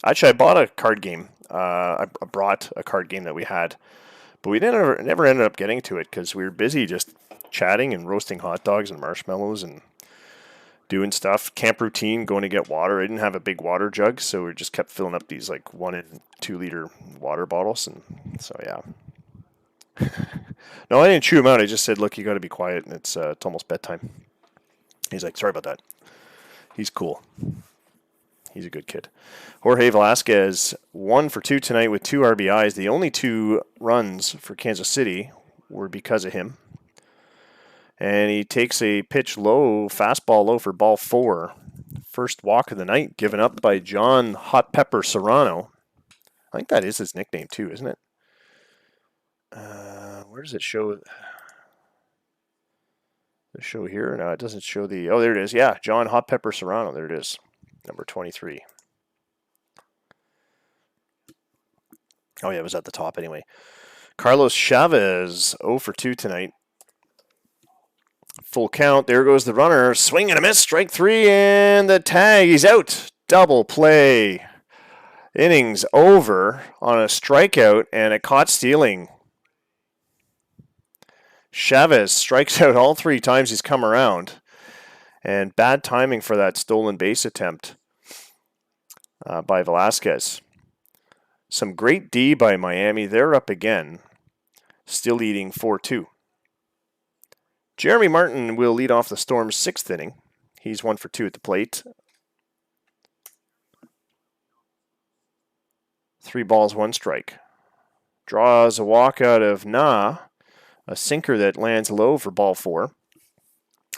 Actually, I bought a card game. I brought a card game that we had, but we never ended up getting to it because we were busy just chatting and roasting hot dogs and marshmallows and doing stuff. Camp routine, going to get water. I didn't have a big water jug, so we just kept filling up these like 1 and 2 liter water bottles, and so yeah. No, I didn't chew him out. I just said, "Look, you got to be quiet, and it's almost bedtime." He's like, "Sorry about that." He's cool. He's a good kid. Jorge Velasquez, 1 for 2 tonight with 2 RBIs. The only 2 runs for Kansas City were because of him. And he takes a pitch low, fastball low for ball 4. First walk of the night given up by John Hot Pepper Serrano. I think that is his nickname too, isn't it? Where does it show? The show here? No, it doesn't show the... Oh, there it is. Yeah, John Hot Pepper Serrano. There it is. Number 23. Oh, yeah, it was at the top anyway. Carlos Chavez, 0 for 2 tonight. Full count. There goes the runner. Swing and a miss. Strike 3 and the tag. He's out. Double play. Innings over on a strikeout and a caught stealing. Chavez strikes out all 3 times he's come around. And bad timing for that stolen base attempt by Velasquez. Some great D by Miami. They're up again. Still leading 4-2. Jeremy Martin will lead off the Storm's 6th inning. He's 1 for 2 at the plate. 3 balls, 1 strike. Draws a walk out of Na. A sinker that lands low for ball 4.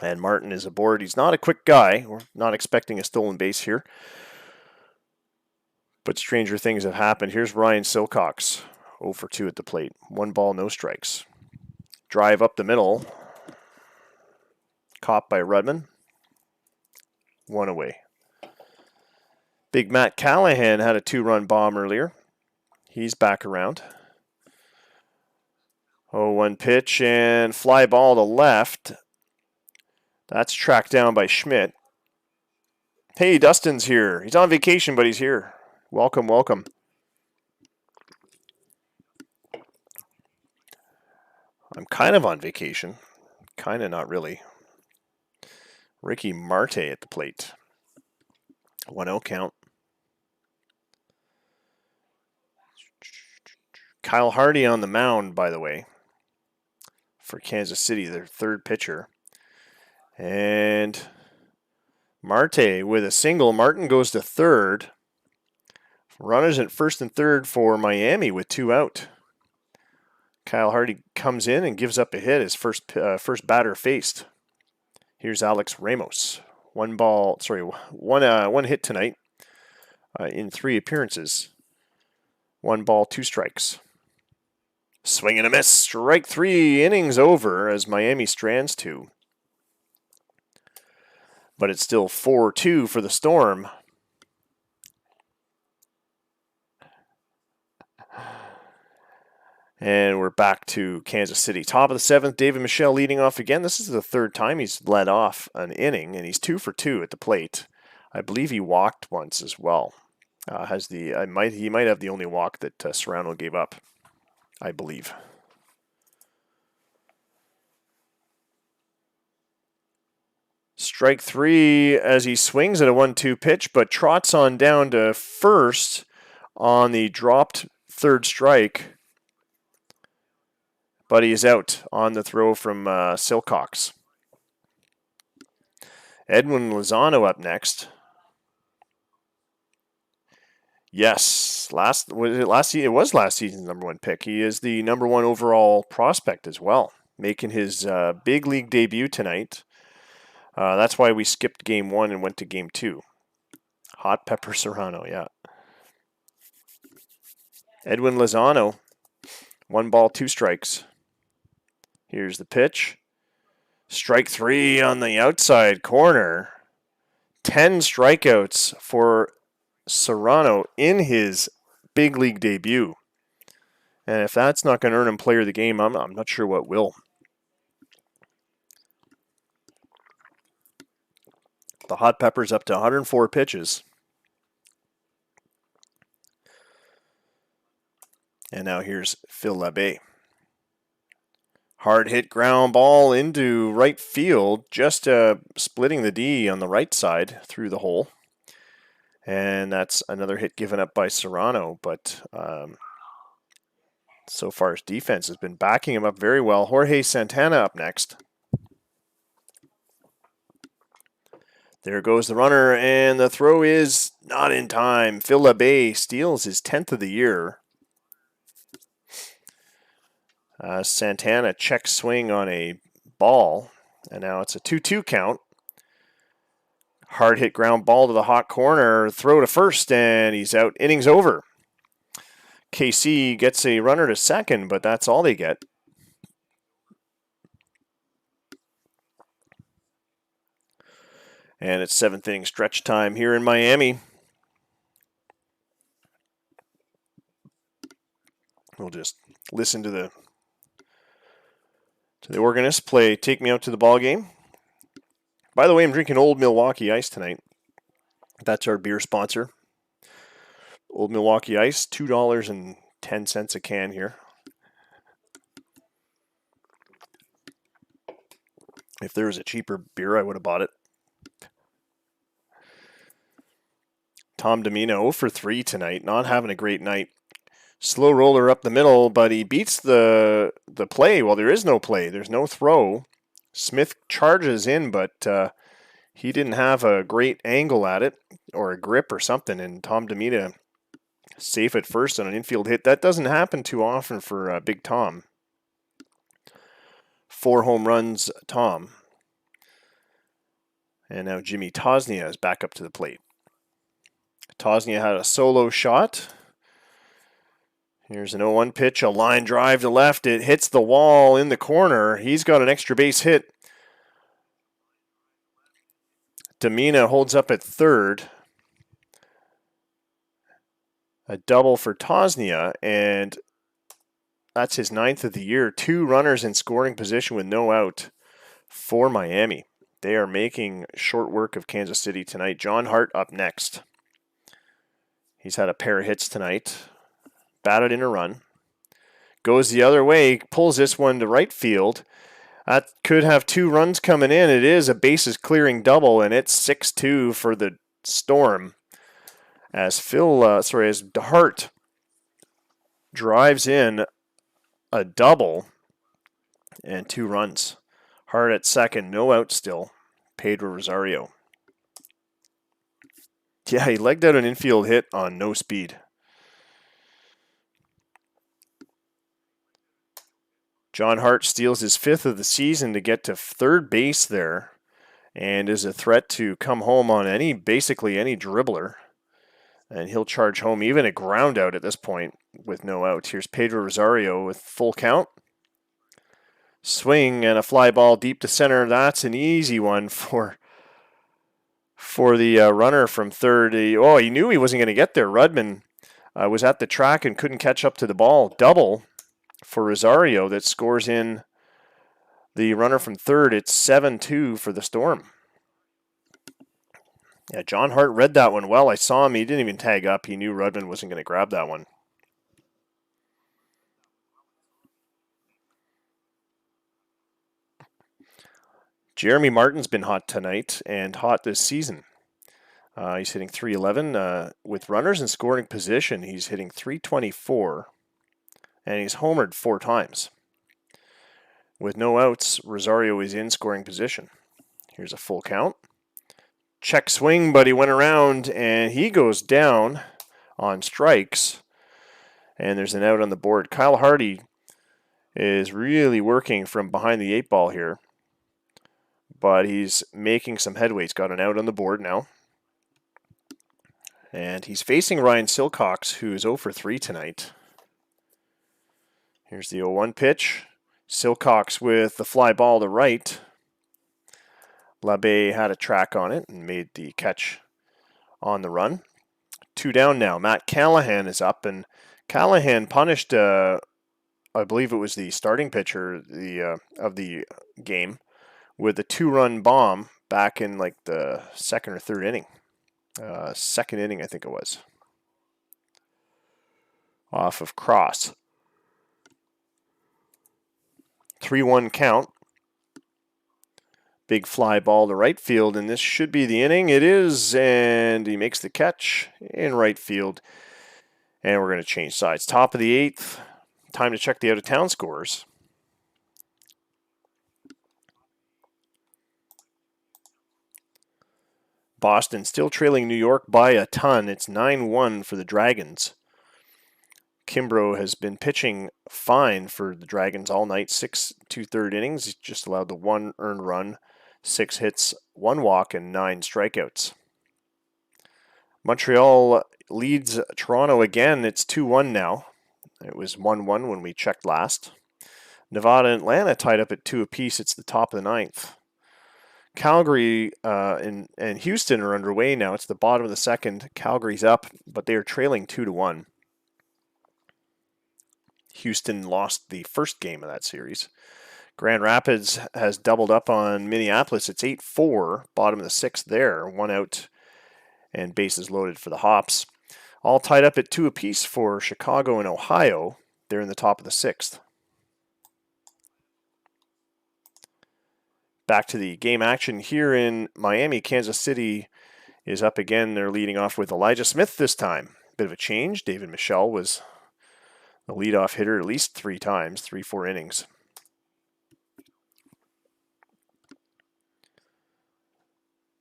And Martin is aboard. He's not a quick guy. We're not expecting a stolen base here. But stranger things have happened. Here's Ryan Silcox. 0 for 2 at the plate. 1 ball, no strikes. Drive up the middle. Caught by Rudman. 1 away. Big Matt Callahan had a 2-run bomb earlier. He's back around. 0-1 pitch and fly ball to left. That's tracked down by Schmidt. Hey, Dustin's here. He's on vacation, but he's here. Welcome, welcome. I'm kind of on vacation. Kind of, not really. Ricky Marte at the plate. 1-0 count. Kyle Hardy on the mound, by the way, for Kansas City, their 3rd pitcher. And Marte with a single. Martin goes to 3rd. Runners at 1st and 3rd for Miami with 2 out. Kyle Hardy comes in and gives up a hit, his first batter faced. Here's Alex Ramos. 1 hit tonight in 3 appearances. 1 ball, 2 strikes. Swing and a miss. Strike 3. Innings over as Miami strands 2. But it's still 4-2 for the Storm. And we're back to Kansas City. Top of the 7th, David Michelle leading off again. This is the 3rd time he's led off an inning, and he's 2 for 2 at the plate. I believe he walked once as well. He might have the only walk that Serrano gave up, I believe. Strike 3 as he swings at a 1-2 pitch, but trots on down to first on the dropped 3rd strike. But he is out on the throw from Silcox. Edwin Lozano up next. Yes, it was last season's number 1 pick. He is the number 1 overall prospect as well, making his big league debut tonight. That's why we skipped game 1 and went to game 2. Hot Pepper Serrano, yeah. Edwin Lozano, 1 ball, 2 strikes. Here's the pitch. Strike 3 on the outside corner. 10 strikeouts for Serrano in his big league debut. And if that's not going to earn him player of the game, I'm not sure what will. The hot pepper's up to 104 pitches. And now here's Phil Labbe. Hard hit ground ball into right field, just splitting the D on the right side through the hole. And that's another hit given up by Serrano, but so far his defense has been backing him up very well. Jorge Santana up next. There goes the runner, and the throw is not in time. Phil Labbe steals his 10th of the year. Santana check swing on a ball, and now it's a 2-2 count. Hard hit ground ball to the hot corner, throw to first, and he's out. Innings over. KC gets a runner to second, but that's all they get. And it's 7th inning stretch time here in Miami. We'll just listen to the organist play Take Me Out to the Ball Game. By the way, I'm drinking Old Milwaukee Ice tonight. That's our beer sponsor. Old Milwaukee Ice, $2.10 a can here. If there was a cheaper beer, I would have bought it. Tom Demina 0 for 3 tonight, not having a great night. Slow roller up the middle, but he beats the play. Well, there is no play. There's no throw. Smith charges in, but he didn't have a great angle at it or a grip or something, and Tom Demina safe at first on an infield hit. That doesn't happen too often for Big Tom. 4 home runs, Tom. And now Jimmy Tosnia is back up to the plate. Tosnia had a solo shot. Here's an 0-1 pitch, a line drive to left. It hits the wall in the corner. He's got an extra base hit. Demina holds up at third. A double for Tosnia, and that's his 9th of the year. 2 runners in scoring position with no out for Miami. They are making short work of Kansas City tonight. John Hart up next. He's had a pair of hits tonight. Batted in a run. Goes the other way, pulls this one to right field. That could have 2 runs coming in. It is a bases clearing double, and it's 6-2 for the Storm. As Hart drives in a double and 2 runs. Hart at second, no out still. Pedro Rosario. Yeah, he legged out an infield hit on no speed. John Hart steals his 5th of the season to get to third base there and is a threat to come home on basically any dribbler. And he'll charge home even a ground out at this point with no out. Here's Pedro Rosario with full count. Swing and a fly ball deep to center. That's an easy one for the runner from third. He knew he wasn't going to get there. Rudman was at the track and couldn't catch up to the ball. Double for Rosario that scores in the runner from third. It's 7-2 for the Storm. Yeah, John Hart read that one well. I saw him. He didn't even tag up. He knew Rudman wasn't going to grab that one. Jeremy Martin's been hot tonight and hot this season. He's hitting .311. With runners in scoring position, he's hitting .324. And he's homered 4 times. With no outs, Rosario is in scoring position. Here's a full count. Check swing, but he went around and he goes down on strikes. And there's an out on the board. Kyle Hardy is really working from behind the 8 ball here. But he's making some headway. He's got an out on the board now. And he's facing Ryan Silcox, who is 0 for 3 tonight. Here's the 0-1 pitch. Silcox with the fly ball to right. Labbe had a track on it and made the catch on the run. 2 down now. Matt Callahan is up, and Callahan punished, I believe it was the starting pitcher of the game, with a 2-run bomb back in like the second or third inning. Second inning, I think it was. Off of Cross. 3-1 count. Big fly ball to right field, and this should be the inning. It is, and he makes the catch in right field. And we're going to change sides. Top of the 8th. Time to check the out-of-town scores. Boston still trailing New York by a ton. It's 9-1 for the Dragons. Kimbrough has been pitching fine for the Dragons all night. 6 2/3 innings. He's just allowed the 1 earned run, 6 hits, 1 walk, and 9 strikeouts. Montreal leads Toronto again. It's 2-1 now. It was 1-1 when we checked last. Nevada and Atlanta tied up at 2 apiece. It's the top of the 9th. Calgary and Houston are underway now. It's the bottom of the 2nd. Calgary's up, but they are trailing 2-1. Houston lost the first game of that series. Grand Rapids has doubled up on Minneapolis. It's 8-4, bottom of the 6th there. 1 out and bases loaded for the Hops. All tied up at 2 apiece for Chicago and Ohio. They're in the top of the 6th. Back to the game action here in Miami. Kansas City is up again. They're leading off with Elijah Smith this time. Bit of a change. David Michel was the leadoff hitter at least 3 times, 3-4 innings.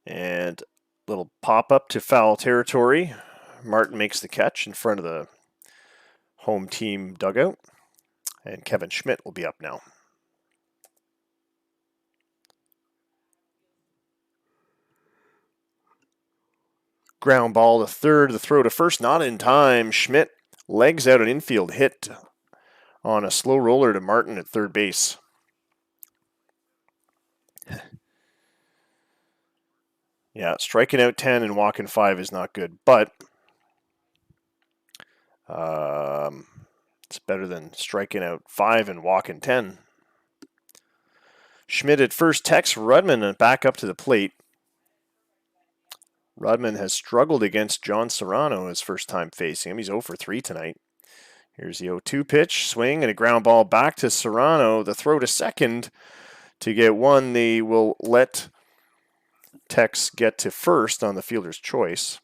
And little pop-up to foul territory. Martin makes the catch in front of the home team dugout. And Kevin Schmidt will be up now. Ground ball to third, the throw to first, not in time. Schmidt legs out an infield hit on a slow roller to Martin at third base. Yeah, striking out 10 and walking 5 is not good, but it's better than striking out 5 and walking 10. Schmidt at first, Tex Rudman back up to the plate. Rudman has struggled against John Serrano his first time facing him. He's 0 for 3 tonight. Here's the 0-2 pitch, swing, and a ground ball back to Serrano. The throw to second to get 1. They will let Tex get to first on the fielder's choice.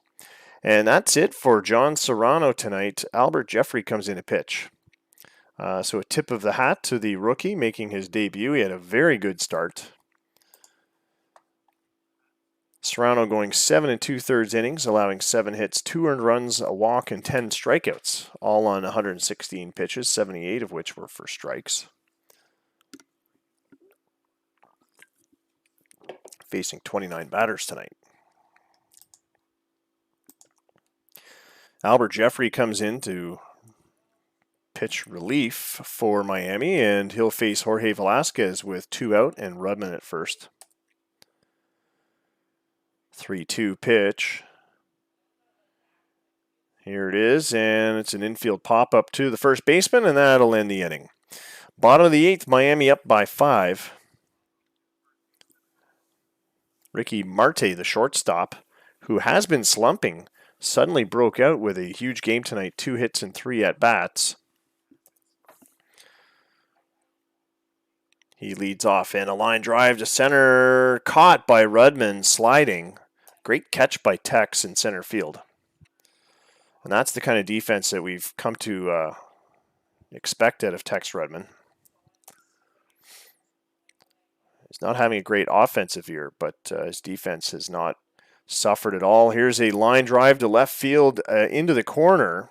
And that's it for John Serrano tonight. Albert Jeffrey comes in to pitch. So a tip of the hat to the rookie making his debut. He had a very good start. Serrano going 7 2/3 innings, allowing 7 hits, 2 earned runs, a walk, and 10 strikeouts, all on 116 pitches, 78 of which were for strikes. Facing 29 batters tonight. Albert Jeffrey comes in to pitch relief for Miami, and he'll face Jorge Velasquez with 2 out and Rudman at first. 3-2 pitch. Here it is, and it's an infield pop-up to the first baseman, and that'll end the inning. Bottom of the 8th, Miami up by 5. Ricky Marte, the shortstop, who has been slumping, suddenly broke out with a huge game tonight, 2 hits and 3 at-bats. He leads off, and a line drive to center, caught by Rudman, sliding. Great catch by Tex in center field. And that's the kind of defense that we've come to expect out of Tex Rudman. He's not having a great offensive year, but his defense has not suffered at all. Here's a line drive to left field into the corner.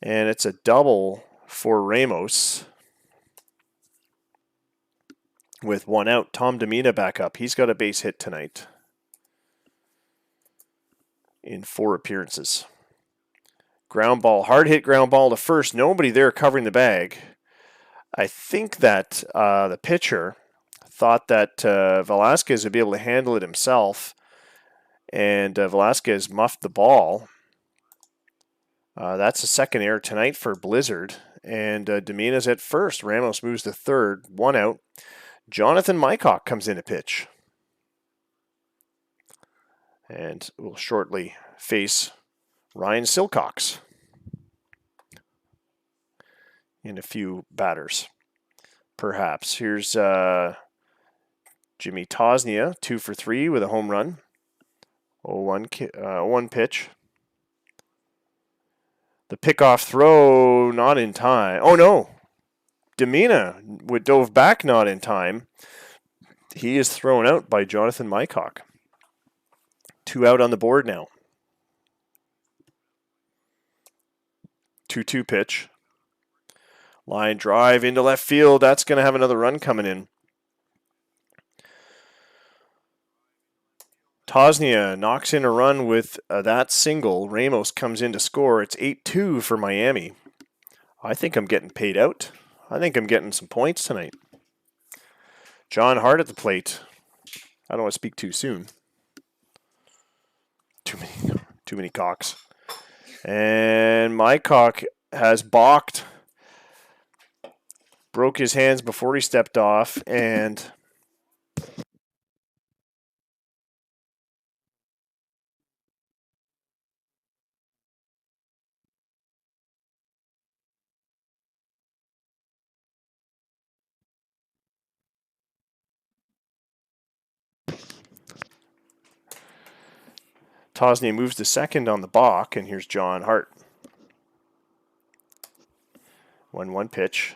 And it's a double for Ramos. With 1 out, Tom Demina back up. He's got a base hit tonight in 4 appearances. Ground ball, hard hit ground ball to first. Nobody there covering the bag. I think that the pitcher thought that Velasquez would be able to handle it himself, and Velasquez muffed the ball. That's a second error tonight for Blizzard, and Demina's at first. Ramos moves to third, 1 out. Jonathan Mycock comes in to pitch. And will shortly face Ryan Silcox in a few batters, perhaps. Here's Jimmy Tosnia, 2 for 3 with a home run. 0-1 pitch. The pickoff throw not in time. Oh no! Demina would dove back not in time. He is thrown out by Jonathan Mycock. 2 out on the board now. 2-2 pitch. Line drive into left field. That's going to have another run coming in. Tosnia knocks in a run with that single. Ramos comes in to score. It's 8-2 for Miami. I think I'm getting paid out. I think I'm getting some points tonight. John Hart at the plate. I don't want to speak too soon. Too many cocks. And Mycock has balked. Broke his hands before he stepped off, and Tosnia moves to second on the balk, and here's John Hart. 1-1 pitch.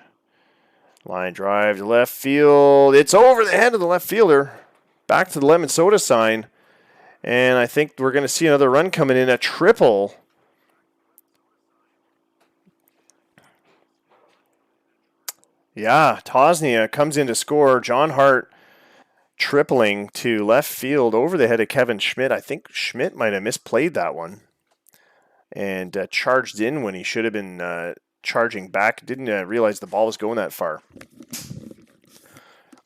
Line drive to left field. It's over the head of the left fielder. Back to the lemon soda sign. And I think we're going to see another run coming in. A triple. Yeah, Tosnia comes in to score. John Hart tripling to left field over the head of Kevin Schmidt. I think Schmidt might have misplayed that one and charged in when he should have been charging back. Didn't realize the ball was going that far.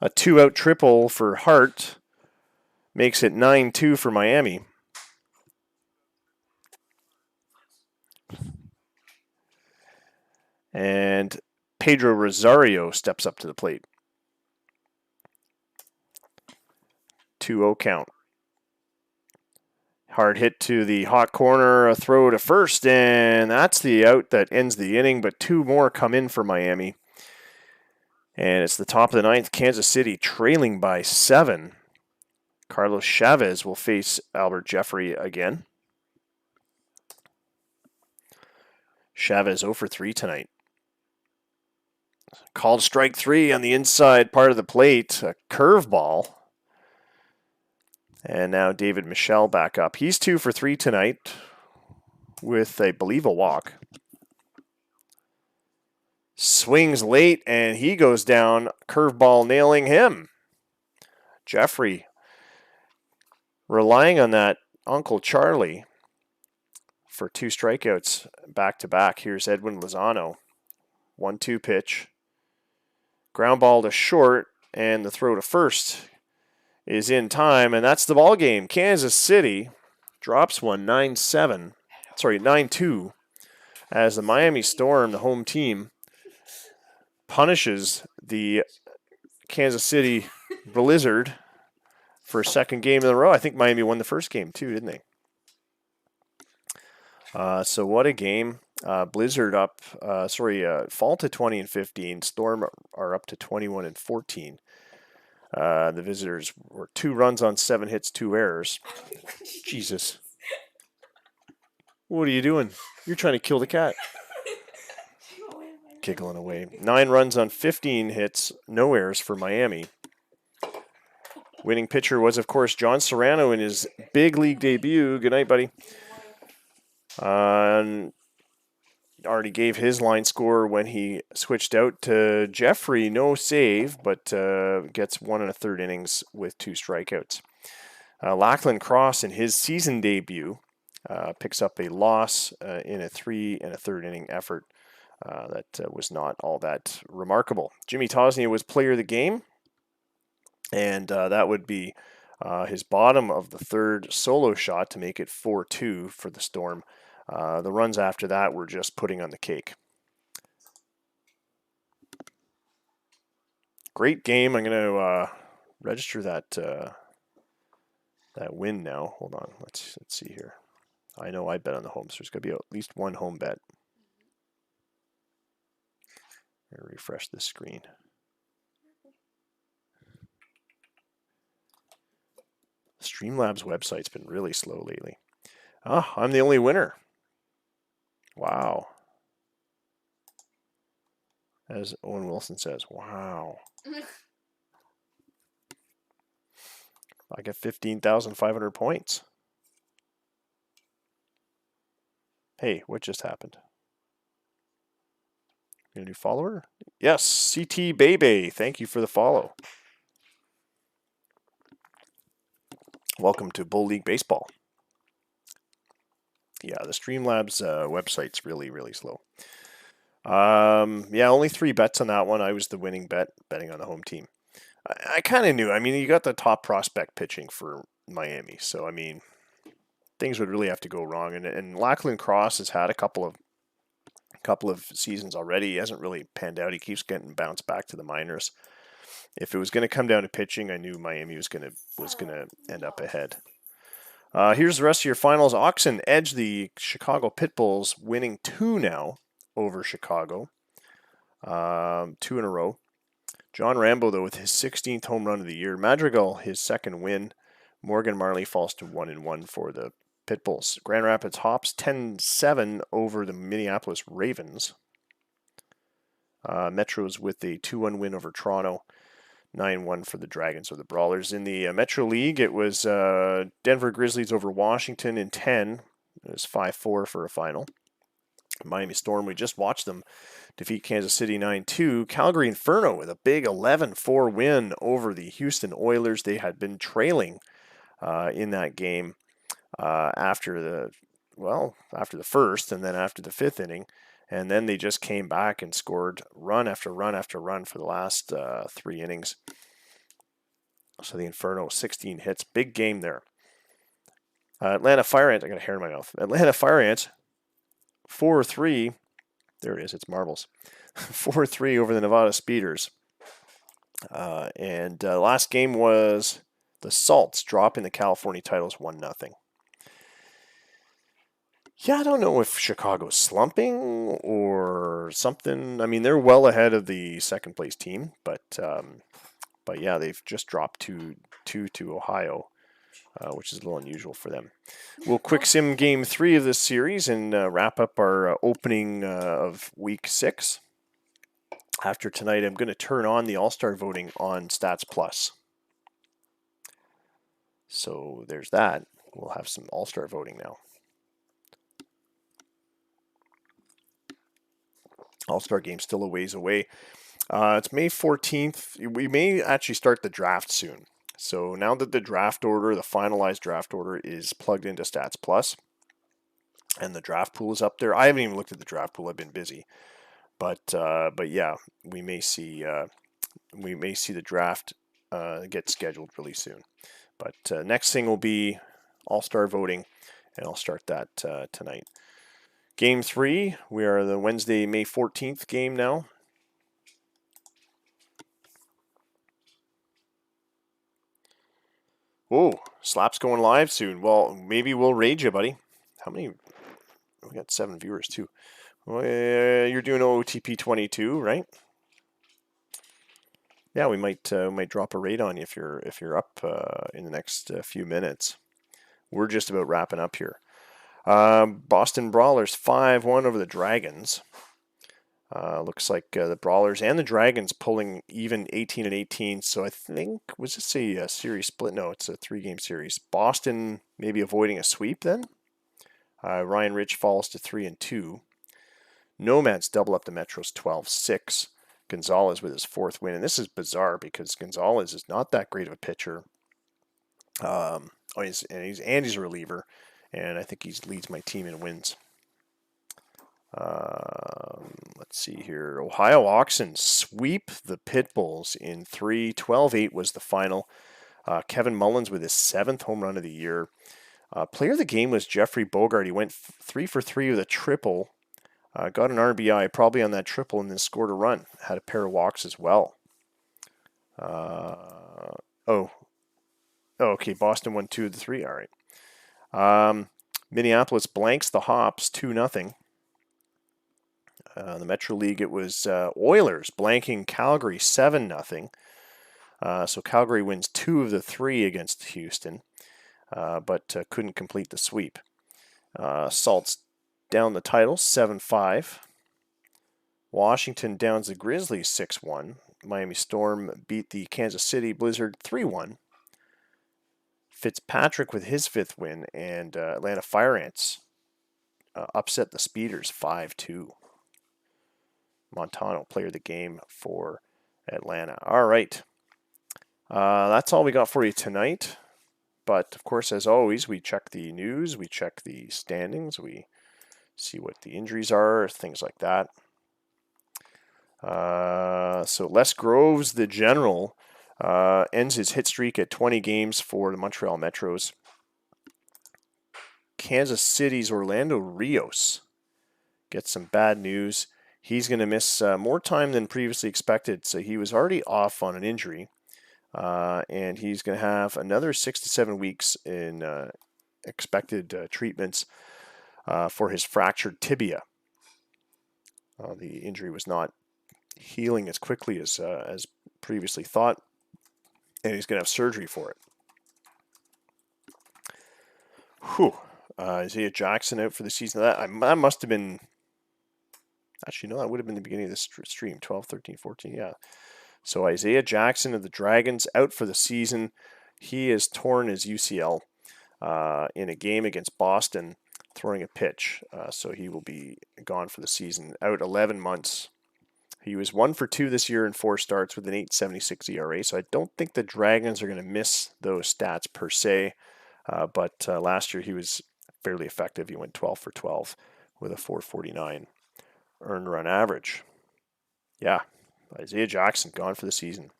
A 2-out triple for Hart makes it 9-2 for Miami. And Pedro Rosario steps up to the plate. 2-0 count. Hard hit to the hot corner, a throw to first, and that's the out that ends the inning, but 2 more come in for Miami. And it's the top of the 9th, Kansas City trailing by 7. Carlos Chavez will face Albert Jeffrey again. Chavez 0 for 3 tonight. Called strike 3 on the inside part of the plate, a curveball. And now David Michel back up. He's 2 for 3 tonight with, I believe, a walk. Swings late, and he goes down. Curveball nailing him. Jeffrey relying on that Uncle Charlie for 2 strikeouts back-to-back. Here's Edwin Lozano. 1-2 pitch. Ground ball to short, and the throw to first is in time, and that's the ball game. Kansas City drops one 9-2 as the Miami Storm, the home team, punishes the Kansas City Blizzard for a second game in a row. I think Miami won the first game too, didn't they? So what a game. Blizzard up, fall to 20-15. Storm are up to 21-14. The visitors were 2 runs on 7 hits, 2 errors. Jesus. What are you doing? You're trying to kill the cat. Giggling away. 9 runs on 15 hits, no errors for Miami. Winning pitcher was, of course, John Serrano in his big league debut. Good night, buddy. Already gave his line score when he switched out to Jeffrey. No save, but gets 1 1/3 innings with 2 strikeouts. Lachlan Cross in his season debut picks up a loss in a 3 1/3 inning effort that was not all that remarkable. Jimmy Tosnia was player of the game, and that would be his bottom of the 3rd solo shot to make it 4-2 for the Storm. The runs after that were just putting on the cake. Great game. I'm going to register that that win now. Hold on. Let's see here. I know I bet on the home, so there's going to be at least one home bet. I'm going to refresh this screen. Streamlabs website's been really slow lately. Ah, I'm the only winner. Wow. As Owen Wilson says, wow. I get 15,500 points. Hey, what just happened? Your new follower? Yes, CT Bebe. Thank you for the follow. Welcome to Bull League Baseball. Yeah, the Streamlabs website's really, really slow. Yeah, only 3 bets on that one. I was the winning bet, betting on the home team. I kind of knew. I mean, you got the top prospect pitching for Miami, so I mean, things would really have to go wrong. And Lachlan Cross has had a couple of seasons already. He hasn't really panned out. He keeps getting bounced back to the minors. If it was going to come down to pitching, I knew Miami was going to end up ahead. Here's the rest of your finals. Oxen edge the Chicago Pitbulls, winning 2 now over Chicago. 2 in a row. John Rambo, though, with his 16th home run of the year. Madrigal, his 2nd win. Morgan Marley falls to 1-1 for the Pitbulls. Grand Rapids Hops 10-7 over the Minneapolis Ravens. Metros with a 2-1 win over Toronto. 9-1 for the Dragons or the Brawlers. In the Metro League, it was Denver Grizzlies over Washington in 10. It was 5-4 for a final. Miami Storm, we just watched them defeat Kansas City 9-2. Calgary Inferno with a big 11-4 win over the Houston Oilers. They had been trailing in that game after the first and then after the 5th inning. And then they just came back and scored run after run after run for the last 3 innings. So the Inferno, 16 hits. Big game there. Atlanta Fire Ants, I got a hair in my mouth. Atlanta Fire Ants, 4-3. There it is, it's marbles. 4-3 over the Nevada Speeders. And last game was the Salts dropping the California titles 1-0. Yeah, I don't know if Chicago's slumping or something. I mean, they're well ahead of the second place team, but yeah, they've just dropped 2 to Ohio, which is a little unusual for them. We'll quick sim game 3 of this series and wrap up our opening of week 6. After tonight, I'm going to turn on the All-Star voting on Stats Plus. So there's that. We'll have some All-Star voting now. All-Star game still a ways away. It's May 14th. We may actually start the draft soon. So now that the draft order, the finalized draft order, is plugged into Stats Plus, and the draft pool is up there. I haven't even looked at the draft pool. I've been busy, but yeah, we may see the draft get scheduled really soon. But next thing will be All-Star voting, and I'll start that tonight. Game 3, we are the Wednesday, May 14th game now. Whoa, Slap's going live soon. Well, maybe we'll raid you, buddy. How many? We got 7 viewers, too. Well, you're doing OTP 22, right? Yeah, we might drop a raid on you if you're up in the next few minutes. We're just about wrapping up here. Boston Brawlers 5-1 over the Dragons. Looks like the Brawlers and the Dragons pulling even 18-18. So I think, was this a series split? No, it's a 3-game series. Boston maybe avoiding a sweep then. Ryan Rich falls to 3-2. Nomads double up the Metros 12-6. Gonzalez with his 4th win. And this is bizarre because Gonzalez is not that great of a pitcher. He's a reliever. And I think he leads my team in wins. Let's see here. Ohio Oxen sweep the Pitbulls in 3. 12-8 was the final. Kevin Mullins with his 7th home run of the year. Player of the game was Jeffrey Bogart. He went 3 for 3 with a triple. Got an RBI probably on that triple and then scored a run. Had a pair of walks as well. Okay. Boston won 2 of the 3. All right. Minneapolis blanks the Hops 2-0. The Metro League, it was Oilers blanking Calgary 7-0. So Calgary wins 2 of the 3 against Houston, but couldn't complete the sweep. Salts down the title 7-5. Washington downs the Grizzlies 6-1. Miami Storm beat the Kansas City Blizzard 3-1. Fitzpatrick with his 5th win, and Atlanta Fire Ants upset the Speeders 5-2. Montano, player of the game for Atlanta. All right. That's all we got for you tonight. But, of course, as always, we check the news, we check the standings, we see what the injuries are, things like that. So Les Groves, the general, ends his hit streak at 20 games for the Montreal Metros. Kansas City's Orlando Rios gets some bad news. He's going to miss more time than previously expected, so he was already off on an injury. And he's going to have another 6 to 7 weeks in expected treatments for his fractured tibia. The injury was not healing as quickly as previously thought, and he's going to have surgery for it. Whew. Isaiah Jackson out for the season. That must have been... Actually, no, that would have been the beginning of the stream, 12, 13, 14, yeah. So Isaiah Jackson of the Dragons out for the season. He has torn his UCL in a game against Boston, throwing a pitch. So he will be gone for the season, out 11 months. He was 1 for 2 this year in 4 starts with an 8.76 ERA. So I don't think the Dragons are going to miss those stats per se. But last year he was fairly effective. He went 12 for 12 with a 4.49 earned run average. Yeah, Isaiah Jackson gone for the season.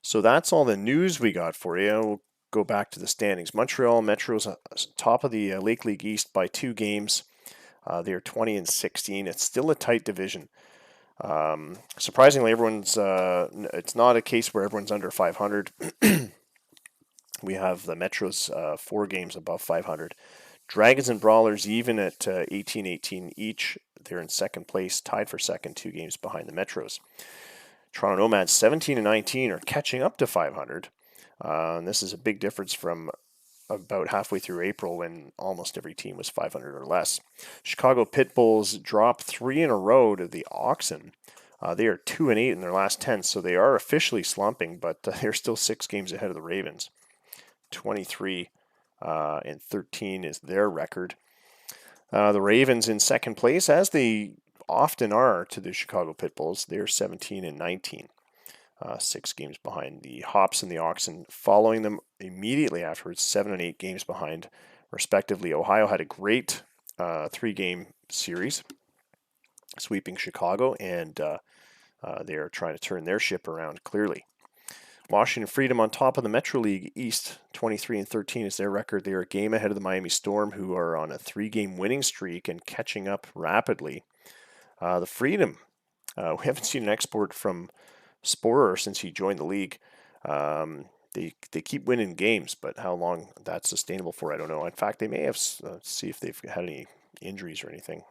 So that's all the news we got for you. We'll go back to the standings. Montreal Metro's top of the Lake League East by 2 games. They're 20-16. It's still a tight division. Surprisingly, everyone's. It's not a case where everyone's under 500. We have the Metros 4 games above 500. Dragons and Brawlers even at 18-18 each. They're in second place, tied for second, 2 games behind the Metros. Toronto Nomads 17-19 are catching up to 500. And this is a big difference from about halfway through April when almost every team was 500 or less. Chicago Pitbulls dropped 3 in a row to the Oxen. They are 2-8 in their last 10, so they are officially slumping, but they're still 6 games ahead of the Ravens. 23 and 13 is their record. The Ravens in second place, as they often are to the Chicago Pitbulls. They're 17-19, 6 games behind. The Hops and the Oxen following them immediately afterwards, 7 and 8 games behind, respectively. Ohio had a great 3-game series, sweeping Chicago, and they are trying to turn their ship around clearly. Washington Freedom on top of the Metro League East, 23-13 is their record. They are a game ahead of the Miami Storm, who are on a 3-game winning streak and catching up rapidly. The Freedom, we haven't seen an export from Sporer since he joined the league. They keep winning games, but how long that's sustainable for, I don't know. In fact, they may have see if they've had any injuries or anything.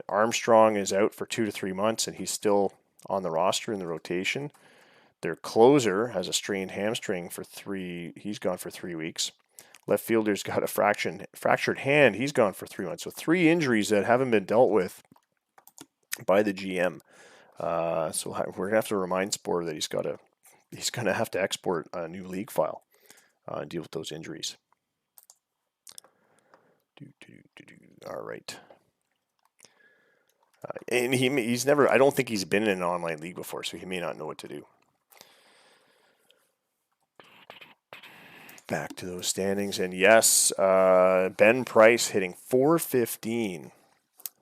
Armstrong is out for 2 to 3 months, and he's still on the roster in the rotation. Their closer has a strained hamstring for 3. He's gone for 3 weeks. Left fielder's got a fractured hand. He's gone for 3 months. So 3 injuries that haven't been dealt with by the GM. So we're gonna have to remind Spore that he's gonna have to export a new league file and deal with those injuries. All right. And he's never, I don't think he's been in an online league before, so he may not know what to do. Back to those standings, and yes, Ben Price hitting 415,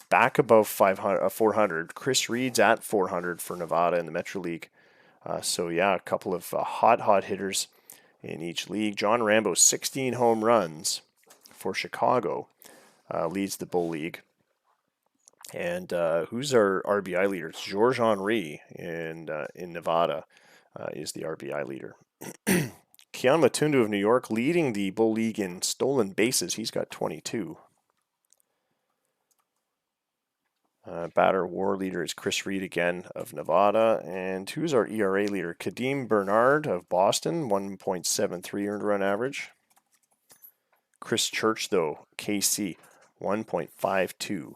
back above 400. Chris Reed's at 400 for Nevada in the Metro League. So yeah, a couple of hot hitters in each league. John Rambo, 16 home runs for Chicago, leads the Bull League. And who's our RBI leader? It's George Henry in Nevada is the RBI leader. Keon Matundu of New York leading the Bull League in stolen bases. He's got 22. Batter war leader is Chris Reed again of Nevada. And who's our ERA leader? Kadeem Bernard of Boston, 1.73 earned run average. Chris Church, though, KC, 1.52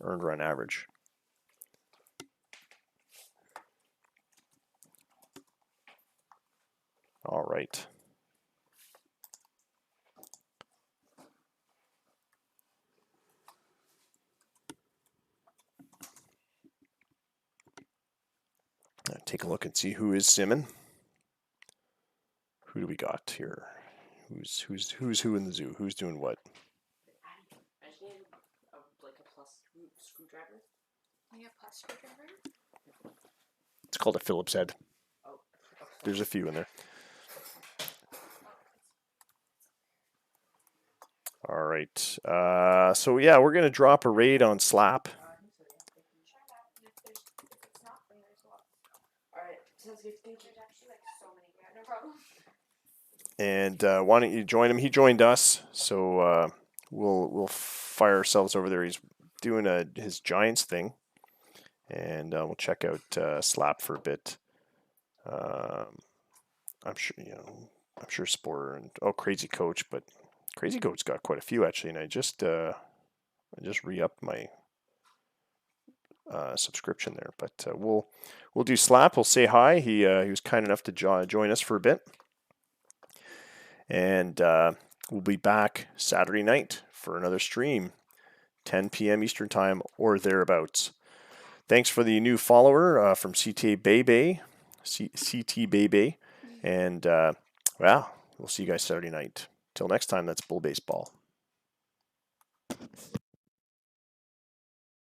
earned run average. All right. Take a look and see who is simming. Who do we got here? Who's who in the zoo? Who's doing what? I just need a plus screwdriver. You have plus screwdriver? It's called a Phillips head. Oh. There's a few in there. All right. So yeah, we're gonna drop a raid on Slap. And why don't you join him? He joined us, so we'll fire ourselves over there. He's doing his Giants thing, and we'll check out Slap for a bit. I'm sure Spore and Crazy Coach, but Crazy Coach got quite a few actually, and I just re-upped my subscription there. But we'll do Slap. We'll say hi. He was kind enough to join us for a bit. And we'll be back Saturday night for another stream, 10 p.m. Eastern Time or thereabouts. Thanks for the new follower from CT Bebe. And, we'll see you guys Saturday night. Till next time, that's Bull Baseball.